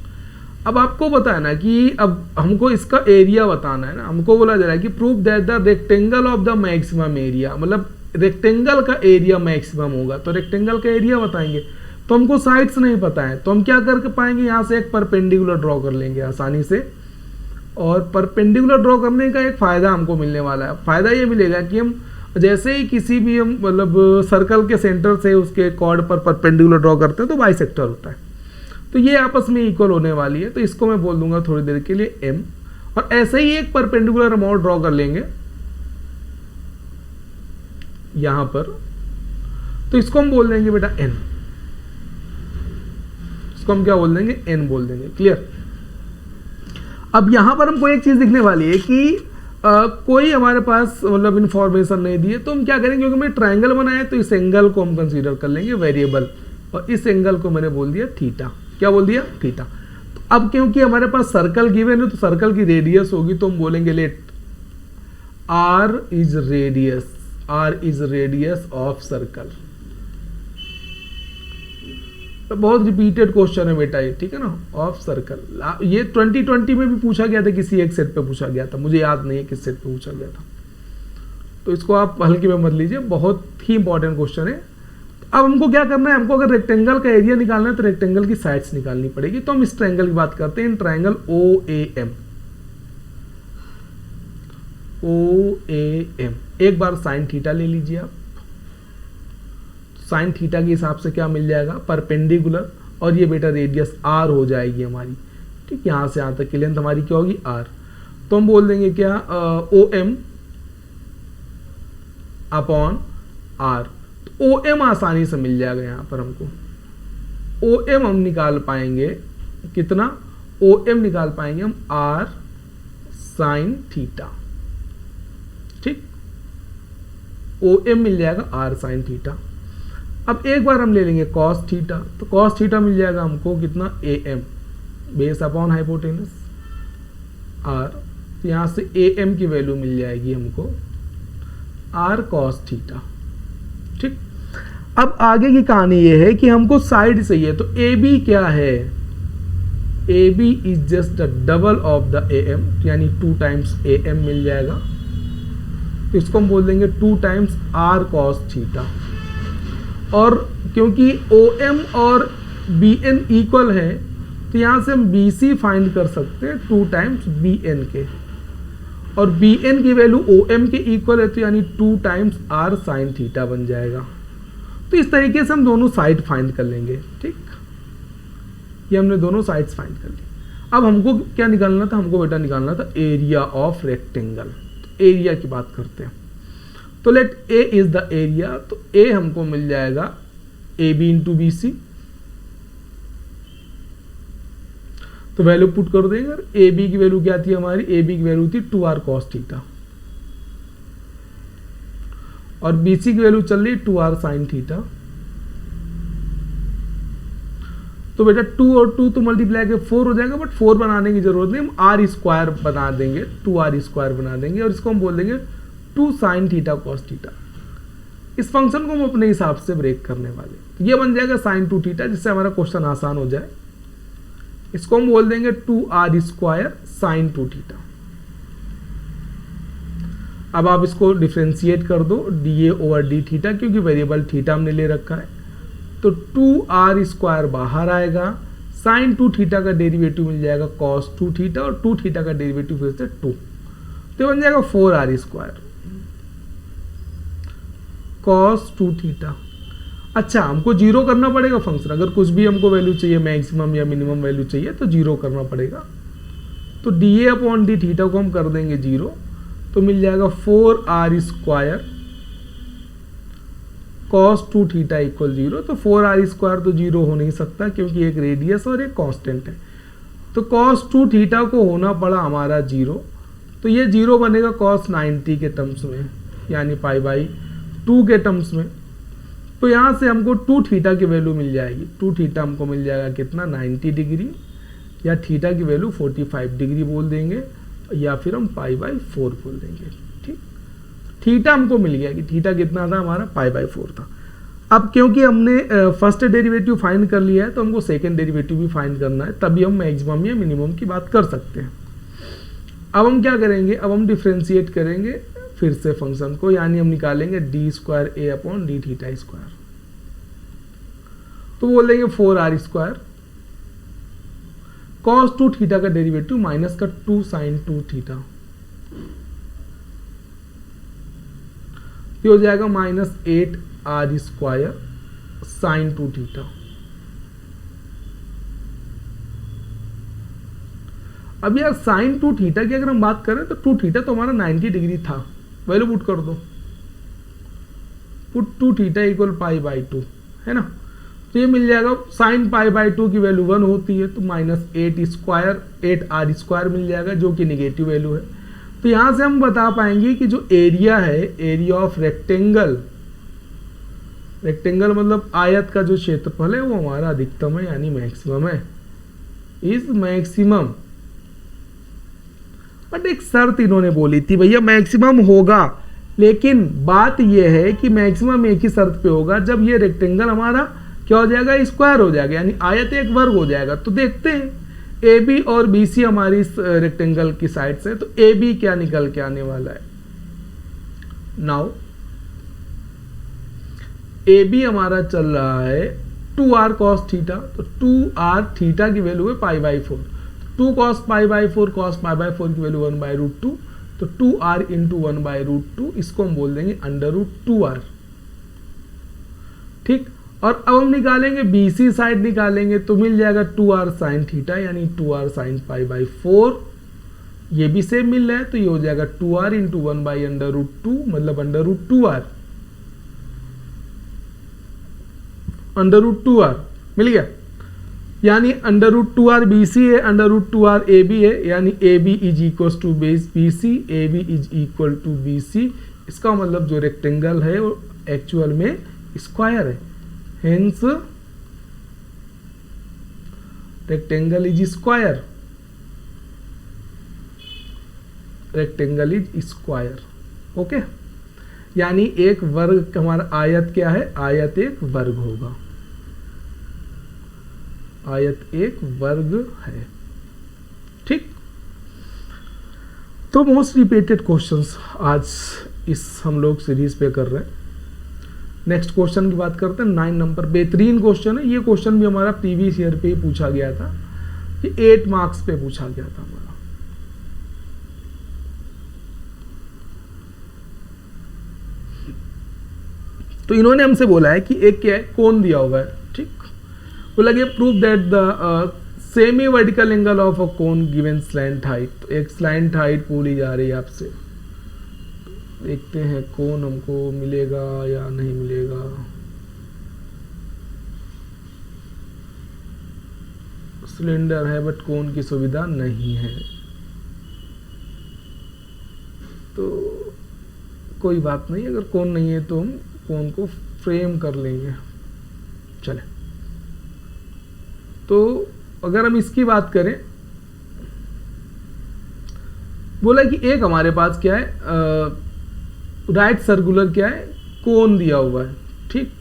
अब आपको बताना है कि अब हमको इसका एरिया बताना है ना, हमको बोला जा रहा है कि prove that the rectangle of the maximum area, मतलब रेक्टेंगल का एरिया मैक्सिमम होगा, तो रेक्टेंगल का एरिया बताएंगे, तो हमको साइड्स नहीं पता है, तो हम क्या करके पाएंगे, यहाँ से एक परपेंडिकुलर ड्रॉ कर लेंगे आसानी से, और परपेंडिकुलर ड्रॉ करने का एक फ़ायदा हमको मिलने वाला है। फ़ायदा ये मिलेगा कि हम जैसे ही किसी भी हम मतलब सर्कल के सेंटर से उसके कॉर्ड पर परपेंडिकुलर ड्रॉ करते हैं तो बाइसेक्टर होता है, तो ये आपस में इक्वल होने वाली है, तो इसको मैं बोल दूंगा थोड़ी देर के लिए M, और ऐसे ही एक परपेंडिकुलर हम और ड्रॉ कर लेंगे यहां पर, तो इसको हम बोल देंगे बेटा N, इसको हम क्या बोल देंगे, N बोल देंगे, क्लियर। अब यहां पर हमको एक चीज दिखने वाली है कि कोई हमारे पास मतलब इंफॉर्मेशन नहीं दी है, तो हम क्या करेंगे, क्योंकि हमने ट्रायंगल बनाया है तो इस एंगल को हम कंसीडर कर लेंगे वेरिएबल, और इस एंगल को मैंने बोल दिया थीटा, क्या बोल दिया, थीटा। तो अब क्योंकि हमारे पास सर्कल गिवन है तो सर्कल की रेडियस होगी, तो हम बोलेंगे let R is radius, R is radius of circle. तो बहुत रिपीटेड क्वेश्चन है बेटा ये, ठीक है ना, ऑफ सर्कल। ये 2020 में भी पूछा गया था, किसी एक सेट पे पूछा गया था, मुझे याद नहीं है किस सेट पे पूछा गया था, तो इसको आप हल्के में मत लीजिए, बहुत ही इंपॉर्टेंट क्वेश्चन है। अब हमको क्या करना है, हमको अगर रेक्टेंगल का एरिया निकालना है तो रेक्टेंगल की साइड्स निकालनी पड़ेगी, तो हम इस ट्रायंगल की बात करते हैं, इन ट्रायंगल OAM, एक बार साइन थीटा ले लीजिए आप, साइन थीटा के हिसाब से क्या मिल जाएगा, परपेंडिकुलर, और ये बेटा रेडियस R हो जाएगी हमारी, ठीक, यहां से यहां तक की लेंथ हमारी क्या होगी, R, तो हम बोल देंगे क्या, OM अपॉन R, OM आसानी से मिल जाएगा, यहां पर हमको OM हम निकाल पाएंगे, कितना, OM निकाल पाएंगे हम R साइन थीटा, ठीक, OM मिल जाएगा R साइन थीटा। अब एक बार हम ले लेंगे cos थीटा, तो cos थीटा मिल जाएगा हमको कितना, AM base upon hypotenuse R, तो यहां से AM की वैल्यू मिल जाएगी हमको R cos थीटा, ठीक। अब आगे की कहानी ये है कि हमको साइड चाहिए, तो AB क्या है, AB is just the double of the AM, यानी 2 टाइम्स AM मिल जाएगा, तो इसको हम बोल देंगे 2 टाइम्स R cos थीटा, और क्योंकि OM और BN इक्वल है तो यहां से हम BC फाइंड कर सकते हैं 2 टाइम्स BN के, और BN की वैल्यू OM के इक्वल है, तो यानी 2 टाइम्स R साइन थीटा बन जाएगा। तो इस तरीके से हम दोनों साइड फाइंड कर लेंगे, ठीक, ये हमने दोनों साइड्स फाइंड कर ली। अब हमको क्या निकालना था, हमको बेटा निकालना था एरिया ऑफ रेक्टेंगल, एरिया की बात करते हैं। तो let a is the area, तो ए हमको मिल जाएगा a b into b c. तो वैल्यू पुट कर देंगे। ए बी की वैल्यू क्या थी हमारी, ए बी की वैल्यू थी 2r cos थीटा, और बी सी की वैल्यू चल रही 2r sin थीटा। तो बेटा 2 और 2 तो मल्टीप्लाई के 4 हो जाएगा, बट 4 बनाने की जरूरत नहीं, हम आर स्क्वायर बना देंगे, 2r स्क्वायर बना देंगे, और इसको हम बोल देंगे 2 sin थीटा cos थीटा। इस फंक्शन को हम अपने हिसाब से ब्रेक करने वाले, तो ये बन जाएगा sin 2 थीटा, जिससे हमारा क्वेश्चन आसान हो जाए। इसको हम बोल देंगे 2r स्क्वायर sin 2 थीटा। अब आप इसको डिफ्रेंशिएट कर दो dA ओवर डी थीटा, क्योंकि वेरिएबल थीटा हमने ले रखा है। तो 2r स्क्वायर बाहर आएगा, sin 2 थीटा का डेरिवेटिव मिल जाएगा cos 2 थीटा, और 2 थीटा का डेरिवेटिव फिर से 2, तो बन जाएगा 4r स्क्वायर cos 2 थीटा। अच्छा, हमको जीरो करना पड़ेगा फंक्शन, अगर कुछ भी हमको वैल्यू चाहिए, मैक्सिमम या मिनिमम वैल्यू चाहिए, तो जीरो करना पड़ेगा। तो dA अपॉन डी थीटा को हम कर देंगे जीरो, तो मिल जाएगा 4r square cos 2 theta equal zero. तो 4r स्क्वायर तो जीरो हो नहीं सकता, क्योंकि एक रेडियस और एक कांस्टेंट है। तो cos 2 थीटा को होना पड़ा हमारा जीरो, तो ये जीरो बनेगा cos 90 के टर्म्स में, यानी पाई बाई 2 के टर्म्स में। तो यहाँ से हमको 2 थीटा की वैल्यू मिल जाएगी। 2 थीटा हमको मिल जाएगा कितना, 90 डिग्री, या थीटा की वैल्यू 45 डिग्री बोल देंगे, या फिर हम पाई बाई 4 बोल देंगे। ठीक, थीटा हमको मिल गया कि थीटा कितना था हमारा, पाई बाई 4 था। अब क्योंकि हमने फर्स्ट डेरिवेटिव फाइंड कर लिया है, तो हमको सेकंड डेरिवेटिव भी फाइंड करना है, तभी हम मैक्सिमम या मिनिमम की बात कर सकते हैं। अब हम क्या करेंगे, अब हम डिफ्रेंशिएट करेंगे फिर से फंक्शन को, यानी हम निकालेंगे डी स्क्वायर ए अपॉन डी थीटा स्क्वायर। तो बोल देंगे 4r स्क्वायर cos 2 थीटा का डेरिवेटिव माइनस का 2 sin 2 थीटा, तो हो जाएगा minus 8r square sin 2 theta. अब यार sin 2 थीटा की अगर हम बात करें, तो 2 थीटा तो हमारा 90 डिग्री था, वैल्यू पुट कर दो, put 2 theta equal pi by 2, है ना। तो ये मिल जाएगा साइन पाई बाई 2 की वैल्यू 1 होती है, तो माइनस 8r स्क्वायर मिल जाएगा, जो कि निगेटिव वैल्यू है। तो यहां से हम बता पाएंगे कि जो एरिया है, एरिया ऑफ रेक्टेंगल, रेक्टेंगल मतलब आयत का जो क्षेत्रफल है, वो हमारा अधिकतम है, यानी मैक्सिमम है, इज मैक्सिमम। बट एक शर्त इन्होंने बोली थी, भैया मैक्सिमम होगा, लेकिन बात यह है कि मैक्सिमम एक ही शर्त पे होगा, जब ये रेक्टेंगल हमारा क्या हो जाएगा, स्क्वायर हो जाएगा, यानी आयत एक वर्ग हो जाएगा। तो देखते हैं ए बी और बी सी हमारी इस रेक्टेंगल की साइड से, तो ए बी क्या निकल के आने वाला है। नाउ ए बी हमारा चल रहा है 2r cos थीटा, तो 2r थीटा की वैल्यू है pi by 4, 2 cos pi by 4, cos pi by 4 की वैल्यू 1 बाई रूट 2, तो 2r इंटू 1 बाई रूट 2, इसको हम बोल देंगे अंडर रूट 2r। ठीक, और अब हम निकालेंगे BC साइड निकालेंगे, तो मिल जाएगा 2r sin थीटा, यानी 2r sin पाई बाई 4, ये भी सेम मिल रहा है, तो ये हो जाएगा 2r into 1 by under root 2, मतलब under root 2r, under root 2r मिल गया, यानी अंडर रूट 2r BC है, अंडर रूट 2r AB है, यानी AB is equal to BC, AB is equal to BC। इसका मतलब जो रेक्टेंगल है वो एक्चुअल में स्क्वायर है, hence rectangle is square, rectangle is square. Okay, यानी एक वर्ग हमारा आयत क्या है, आयत एक वर्ग होगा, आयत एक वर्ग है। ठीक, तो मोस्ट रिपीटेड क्वेश्चंस आज इस हम लोग सीरीज पे कर रहे हैं। नेक्स्ट क्वेश्चन की बात करते हैं, 9 नंबर, बेहतरीन क्वेश्चन है। ये क्वेश्चन भी हमारा प्रीवियस ईयर पे ही पूछा गया था, ये 8 मार्क्स पे पूछा गया था हमारा। तो इन्होंने हमसे बोला है कि एक क्या है, कोण दिया हुआ है। ठीक, बोला कि prove that the semi vertical angle of a cone given slant height. तो एक स्लैंट हाइट बोली जा रही है आपसे, देखते हैं कौन हमको मिलेगा या नहीं मिलेगा। सिलेंडर है बट कोन की सुविधा नहीं है, तो कोई बात नहीं, अगर कोन नहीं है तो हम कोन को फ्रेम कर लेंगे। चले, तो अगर हम इसकी बात करें, बोला कि एक हमारे पास क्या है, राइट सर्कुलर क्या है, कोन दिया हुआ है, ठीक।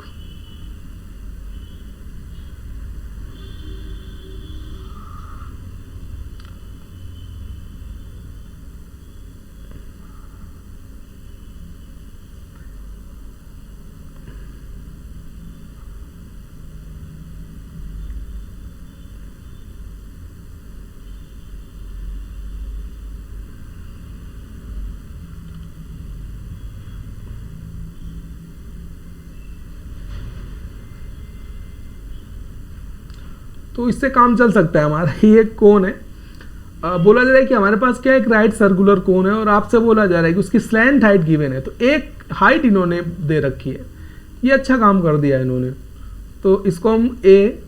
तो इससे काम चल सकता है हमारा। ये कोन है, बोला जा रहा है कि हमारे पास क्या एक राइट सर्कुलर कोन है और आपसे बोला जा रहा है कि उसकी स्लैंट हाइट गिवन है, तो एक हाइट इन्होंने दे रखी है। ये अच्छा काम कर दिया इन्होंने, तो इसको हम ए,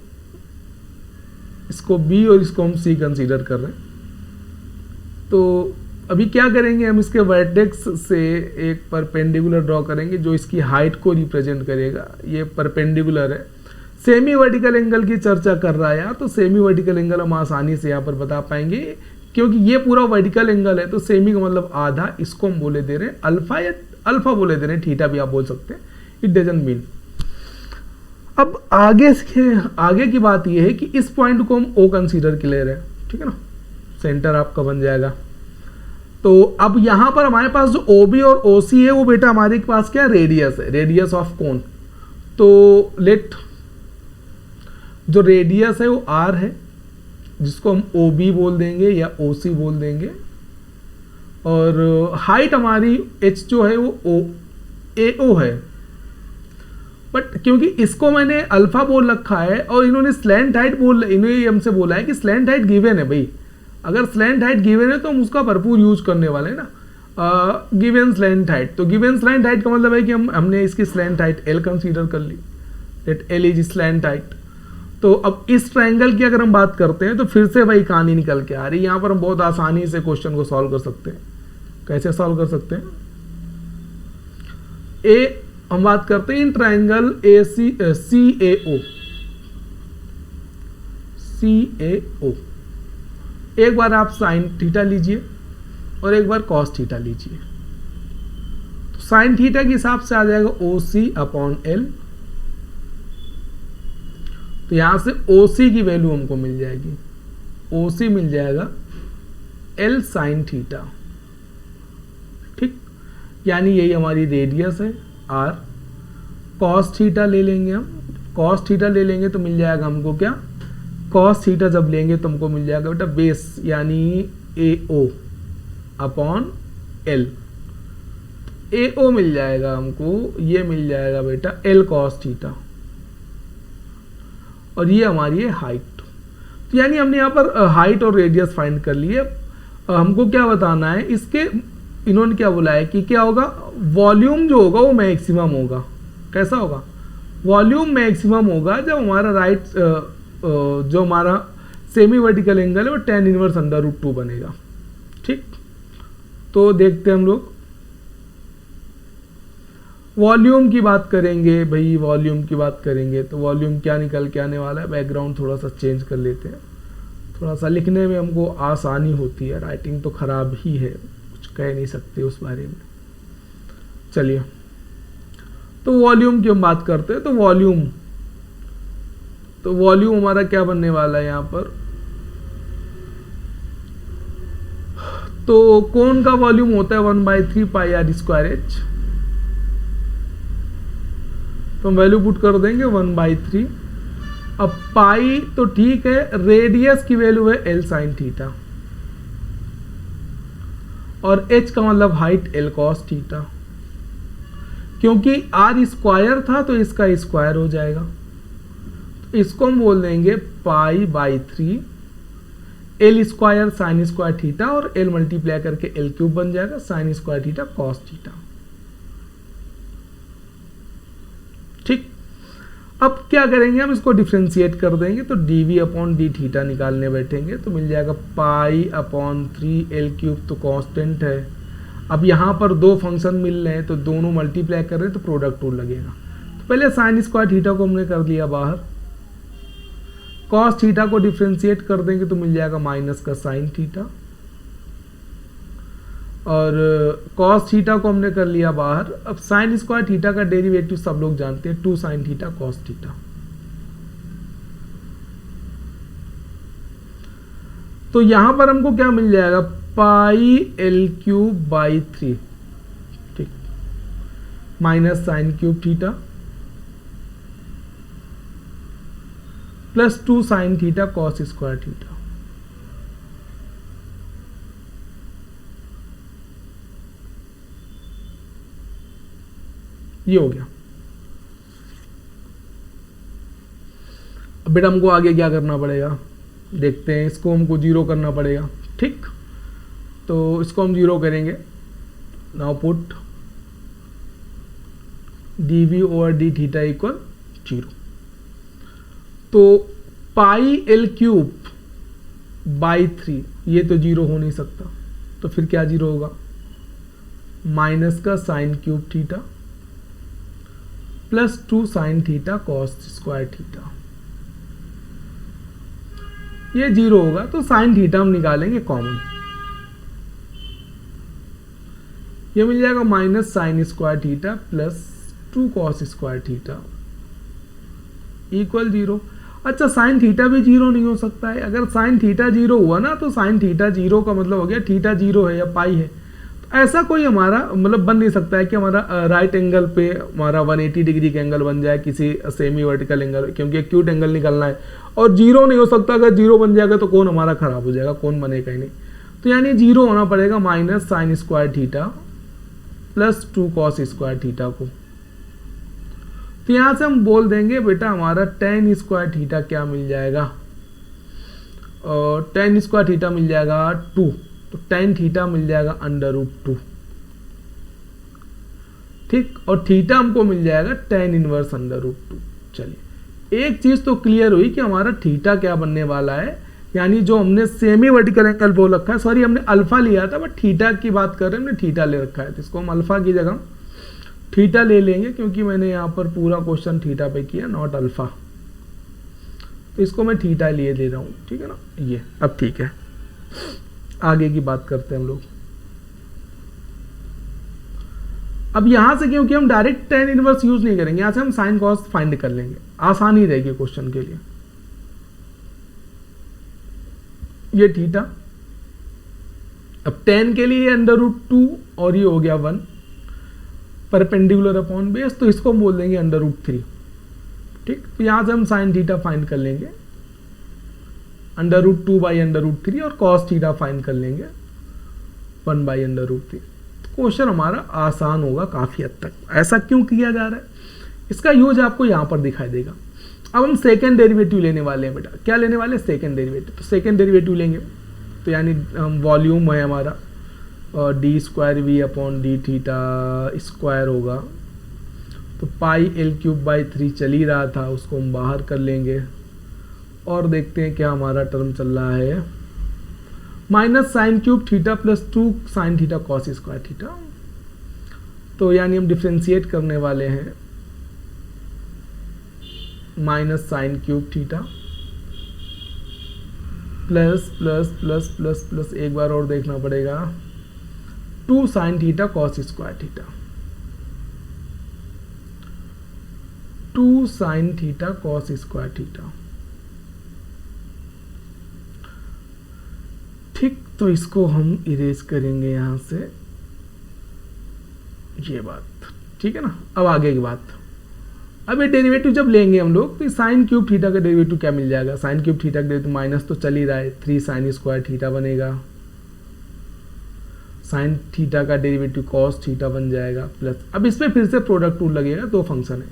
इसको बी और इसको हम सी कंसीडर कर रहे हैं। तो अभी क्या करेंगे, हम इसके वर्टेक्स से एक परपेंडिकुलर ड्रॉ करेंगे जो इसकी हाइट को रिप्रेजेंट करेगा। ये परपेंडिकुलर है, सेमी वर्टिकल एंगल की चर्चा कर रहा है यार, तो सेमी वर्टिकल एंगल हम आसानी से यहाँ पर बता पाएंगे, क्योंकि ये पूरा वर्टिकल एंगल है, तो सेमी का मतलब आधा, इसको हम बोले दे रहे हैं अल्फा, या अल्फा बोले दे रहे हैं, थीटा भी आप बोल सकते हैं, इट डजंट मीन। अब आगे की बात ये है कि इस पॉइंट को हम ओ कंसीडर के ले रहे हैं, ठीक है ना, सेंटर आपका बन जाएगा। तो अब यहाँ पर हमारे पास जो ओ बी और ओ सी है वो बेटा हमारे पास क्या रेडियस है, रेडियस ऑफ कोन। तो लेट जो रेडियस है वो आर है, जिसको हम ओ बी बोल देंगे या ओ सी बोल देंगे, और हाइट हमारी एच जो है वो ओ ए ओ है। बट क्योंकि इसको मैंने अल्फा बोल रखा है और इन्होंने स्लैंट हाइट इन्होंने हमसे बोला है कि स्लैंट हाइट गिवन है भाई, अगर स्लैंट हाइट गिवन है तो हम उसका भरपूर यूज करने वाले हैं ना। गिवन स्लैंट हाइट, तो गिवन स्लैंट हाइट का मतलब है कि हमने इसकी स्लैंट हाइट एल कंसीडर कर ली, let l is slant height. तो अब इस ट्रायंगल की अगर हम बात करते हैं तो फिर से वही कहानी निकल के आ रही है। यहाँ पर हम बहुत आसानी से क्वेश्चन को सॉल्व कर सकते हैं। कैसे सॉल्व कर सकते हैं, ए हम बात करते हैं इन ट्रायंगल ए सी ए ओ, सी ए ओ, एक बार आप साइन थीटा लीजिए और एक बार कॉस थीटा लीजिए। तो साइन थीटा के हिसाब से आ जाएगा ओ सी अपॉन एल, तो यहां से ओ सी की वैल्यू हमको मिल जाएगी, ओ सी मिल जाएगा एल साइन थीटा, ठीक। यानी यही हमारी रेडियस है आर। कॉस थीटा ले लेंगे हम, कॉस थीटा ले लेंगे तो मिल जाएगा हमको क्या, कॉस थीटा जब लेंगे तो हमको मिल जाएगा बेटा बेस यानी ए ओ अपॉन एल। ए ओ मिल जाएगा हमको, ये मिल जाएगा बेटा एल कॉस थीटा, और ये हमारी है हाइट। तो यानी हमने यहाँ पर हाइट और रेडियस फाइंड कर लिए। हमको क्या बताना है, इसके इन्होंने क्या बोला है कि क्या होगा, वॉल्यूम जो होगा वो मैक्सिमम होगा। कैसा होगा, वॉल्यूम मैक्सिमम होगा जब हमारा राइट जो हमारा सेमी वर्टिकल एंगल है वो tan इनवर्स अंडर रूट 2 बनेगा, ठीक। तो देखते हैं हम लोग वॉल्यूम की बात करेंगे भाई, वॉल्यूम की बात करेंगे तो वॉल्यूम क्या निकल के आने वाला है। बैकग्राउंड थोड़ा सा चेंज कर लेते हैं, थोड़ा सा लिखने में हमको आसानी होती है, राइटिंग तो खराब ही है, कुछ कह नहीं सकते उस बारे में। चलिए, तो वॉल्यूम की हम बात करते हैं। तो वॉल्यूम हमारा क्या बनने वाला है यहाँ पर, तो कोन का वॉल्यूम होता है 1/3 पाई आर स्क्वायर एच, तो हम वैल्यू पुट कर देंगे 1/3। अब पाई तो ठीक है, रेडियस की वैल्यू है एल साइन थीटा, और एच का मतलब हाइट एल कॉस थीटा। क्योंकि आर स्क्वायर था तो इसका स्क्वायर हो जाएगा, तो इसको हम बोल देंगे पाई/3 l square sine square theta, और एल मल्टीप्लाई करके एल क्यूब बन जाएगा sine square theta cos theta. अब क्या करेंगे, हम इसको डिफ्रेंशिएट कर देंगे, तो dv अपॉन डी थीटा निकालने बैठेंगे तो मिल जाएगा पाई अपॉन 3l³ तो कांस्टेंट है। अब यहाँ पर दो फंक्शन मिल रहे हैं तो दोनों मल्टीप्लाई कर रहे हैं तो प्रोडक्ट रूल लगेगा। तो पहले साइन स्क्वायर थीटा को हमने कर लिया बाहर, कॉस थीटा को डिफ्रेंशिएट कर देंगे तो मिल जाएगा माइनस का साइन थीटा, और कॉस थीटा को हमने कर लिया बाहर। अब साइन स्क्वायर थीटा का डेरिवेटिव सब लोग जानते हैं, 2 साइन थीटा कॉस थीटा। तो यहां पर हमको क्या मिल जाएगा, πl³/3, ठीक, minus sin³ theta plus 2 sin theta cos square theta. ये हो गया। अब बेटा हमको आगे क्या करना पड़ेगा, देखते हैं। इसको हमको जीरो करना पड़ेगा, ठीक, तो इसको हम जीरो करेंगे। Now put dv over D theta equal 0। तो πl³/3 ये तो जीरो हो नहीं सकता, तो फिर क्या जीरो होगा, माइनस का sin³ theta plus 2 sin theta cos square theta, ये जीरो होगा। तो sin थीटा हम निकालेंगे कॉमन, ये मिल जाएगा minus sign square theta plus 2 cos square theta equal 0। अच्छा, साइन थीटा भी जीरो नहीं हो सकता है। अगर साइन थीटा जीरो हुआ ना तो साइन थीटा जीरो का मतलब हो गया थीटा जीरो है या पाई है। तो ऐसा कोई हमारा मतलब बन नहीं सकता है कि हमारा राइट एंगल पे हमारा 180 डिग्री का एंगल बन जाए किसी सेमी वर्टिकल एंगल, क्योंकि एक्यूट एंगल निकलना है और जीरो नहीं हो सकता। अगर जीरो बन जाएगा तो कौन हमारा खराब हो जाएगा, कौन बनेगा ही नहीं। तो यानी जीरो होना पड़ेगा minus sign square theta plus 2 cos square theta को। तो यहां से हम बोल देंगे बेटा हमारा tan स्क्वायर थीटा क्या मिल जाएगा, और tan स्क्वायर थीटा मिल जाएगा 2, तो tan थीटा मिल जाएगा √2, ठीक, और थीटा हमको मिल जाएगा tan इनवर्स √2। चलिए, एक चीज तो क्लियर हुई कि हमारा थीटा क्या बनने वाला है, यानी जो हमने सेमी वर्टिकल एंगल बोल रखा है, सॉरी हमने अल्फा लिया था बट थीटा की बात कर रहे हैं, हमने थीटा ले रखा है, तो इसको हम अल्फा की जगह थीटा ले लेंगे, क्योंकि मैंने यहाँ पर पूरा क्वेश्चन थीटा पे किया, नॉट अल्फा, तो इसको मैं थीटा लिए दे रहा हूँ, ठीक है ना। ये अब ठीक है, आगे की बात करते हैं हम लोग। अब यहां से क्योंकि हम डायरेक्ट tan इनवर्स यूज नहीं करेंगे, यहां से हम साइन कॉस फाइंड कर लेंगे, आसानी रहेगी क्वेश्चन के लिए। ये थीटा, अब tan के लिए √2 और ये हो गया 1 परपेंडिकुलर अपॉन बेस, तो इसको हम बोल देंगे √3, ठीक। तो यहां से हम साइन थीटा फाइंड कर लेंगे √2/√3 और कॉस थीटा फाइंड कर लेंगे 1/√3। क्वेश्चन हमारा आसान होगा काफी हद तक। ऐसा क्यों किया जा रहा है, इसका यूज आपको यहां पर दिखाई देगा। अब हम सेकेंड डेरिवेटिव लेने वाले हैं बेटा, क्या लेने वाले, सेकेंड डेरिवेटिव। तो सेकेंड डेरिवेटिव लेंगे तो यानी वॉल्यूम है हमारा d²v upon D theta square होगा, तो πl³/3 चल ही रहा था, उसको हम बाहर कर लेंगे और देखते हैं क्या हमारा टर्म चल रहा है, minus sin³ theta plus 2 sin theta cos square theta. तो यानी हम डिफ्रेंशिएट करने वाले हैं minus sin³ theta plus plus plus plus plus एक बार और देखना पड़ेगा 2 sin theta cos square theta, 2 sin theta cos square theta, ठीक। तो इसको हम इरेज करेंगे यहां से, ये बात ठीक है ना। अब आगे की बात, अब ये डेरिवेटिव जब लेंगे हम लोग तो sin³ थीटा का डेरिवेटिव क्या मिल जाएगा, sin³ थीटा का डेरिवेटिव माइनस तो चल ही रहा है, 3 sin स्क्वायर थीटा बनेगा, sin थीटा का डेरिवेटिव cos थीटा बन जाएगा प्लस, अब इसमें फिर से प्रोडक्ट रूल लगेगा, दो फंक्शन है,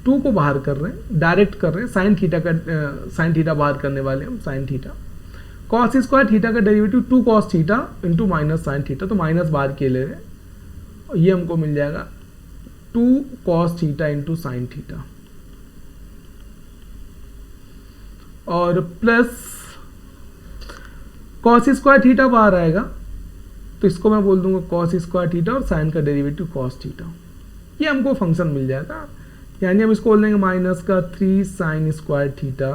2 को बाहर कर रहे हैं, डायरेक्ट कर रहे हैं, sin थीटा बाहर करने वाले हम, sin theta cos square theta का derivative 2 cos theta into minus sine theta, तो माइनस बाहर के ले रहे हैं, और ये हमको मिल जाएगा 2 cos theta into sine theta, और प्लस कॉस स्क्वायर थीटा बाहर आएगा, तो इसको मैं बोल दूंगा कॉस स्क्वायर थीटा और साइन का डेरिवेटिव कॉस थीटा, ये हमको फंक्शन मिल जाएगा। यानी हम इसको बोल देंगे माइनस का 3 sine square theta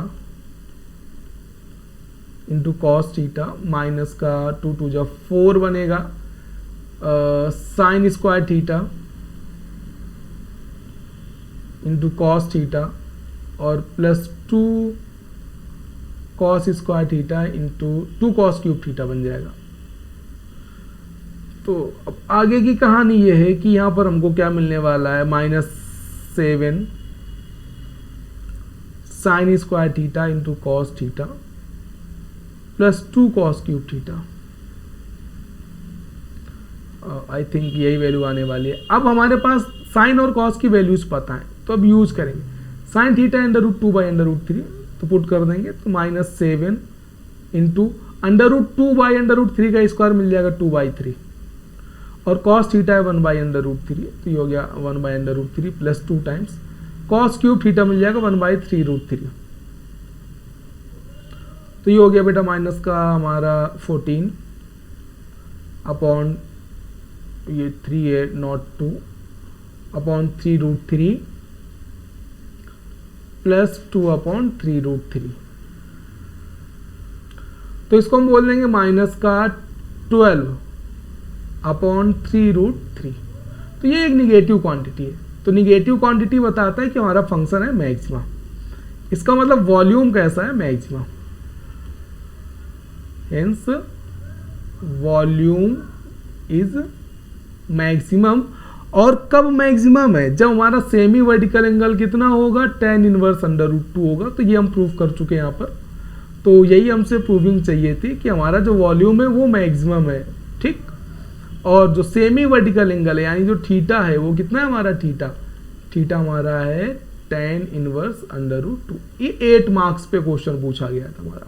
into cos theta minus का 2 2 जा 4 बनेगा sine square theta into cos theta और plus 2 cos square theta into 2 cos cube theta बन जाएगा। तो अब आगे की कहानी ये है कि यहाँ पर हमको क्या मिलने वाला है, -7 sign square theta into cos theta plus 2 cos cube theta. I think यही वैल्यू आने वाली है। अब हमारे पास साइन और कॉस की वैल्यूज पता है, तो अब यूज करेंगे। साइन थीटा √2/√3 तो पुट कर देंगे, तो -7 इंटू √2/√3 का स्क्वायर मिल जाएगा 2/3 और कॉस थीटा है 1/√3, तो ये हो गया 1/√3 plus 2 times cos cube theta मिल जाएगा 1/3√3। तो ये हो गया बेटा माइनस का हमारा 14 अपॉन ये 3 है नॉट 2 अपॉन 3√3 प्लस 2 अपॉन 3√3। तो इसको हम बोल देंगे माइनस का 12 अपॉन 3√3। तो ये एक निगेटिव क्वांटिटी है, तो निगेटिव क्वांटिटी बताता है कि हमारा फंक्शन है मैक्सिमा। इसका मतलब वॉल्यूम कैसा है, maxima. Hence volume is maximum. और कब मैक्सिमम है, जब हमारा सेमी वर्टिकल एंगल कितना होगा, tan इनवर्स √2 होगा। तो ये हम प्रूव कर चुके हैं यहाँ पर। तो यही हमसे प्रूविंग चाहिए थी कि हमारा जो वॉल्यूम है वो मैक्सिमम है, ठीक। और जो सेमी वर्टिकल एंगल है यानी जो थीटा है वो कितना है हमारा, थीटा हमारा है tan इनवर्स √2। ये 8 मार्क्स पे क्वेश्चन पूछा गया था हमारा।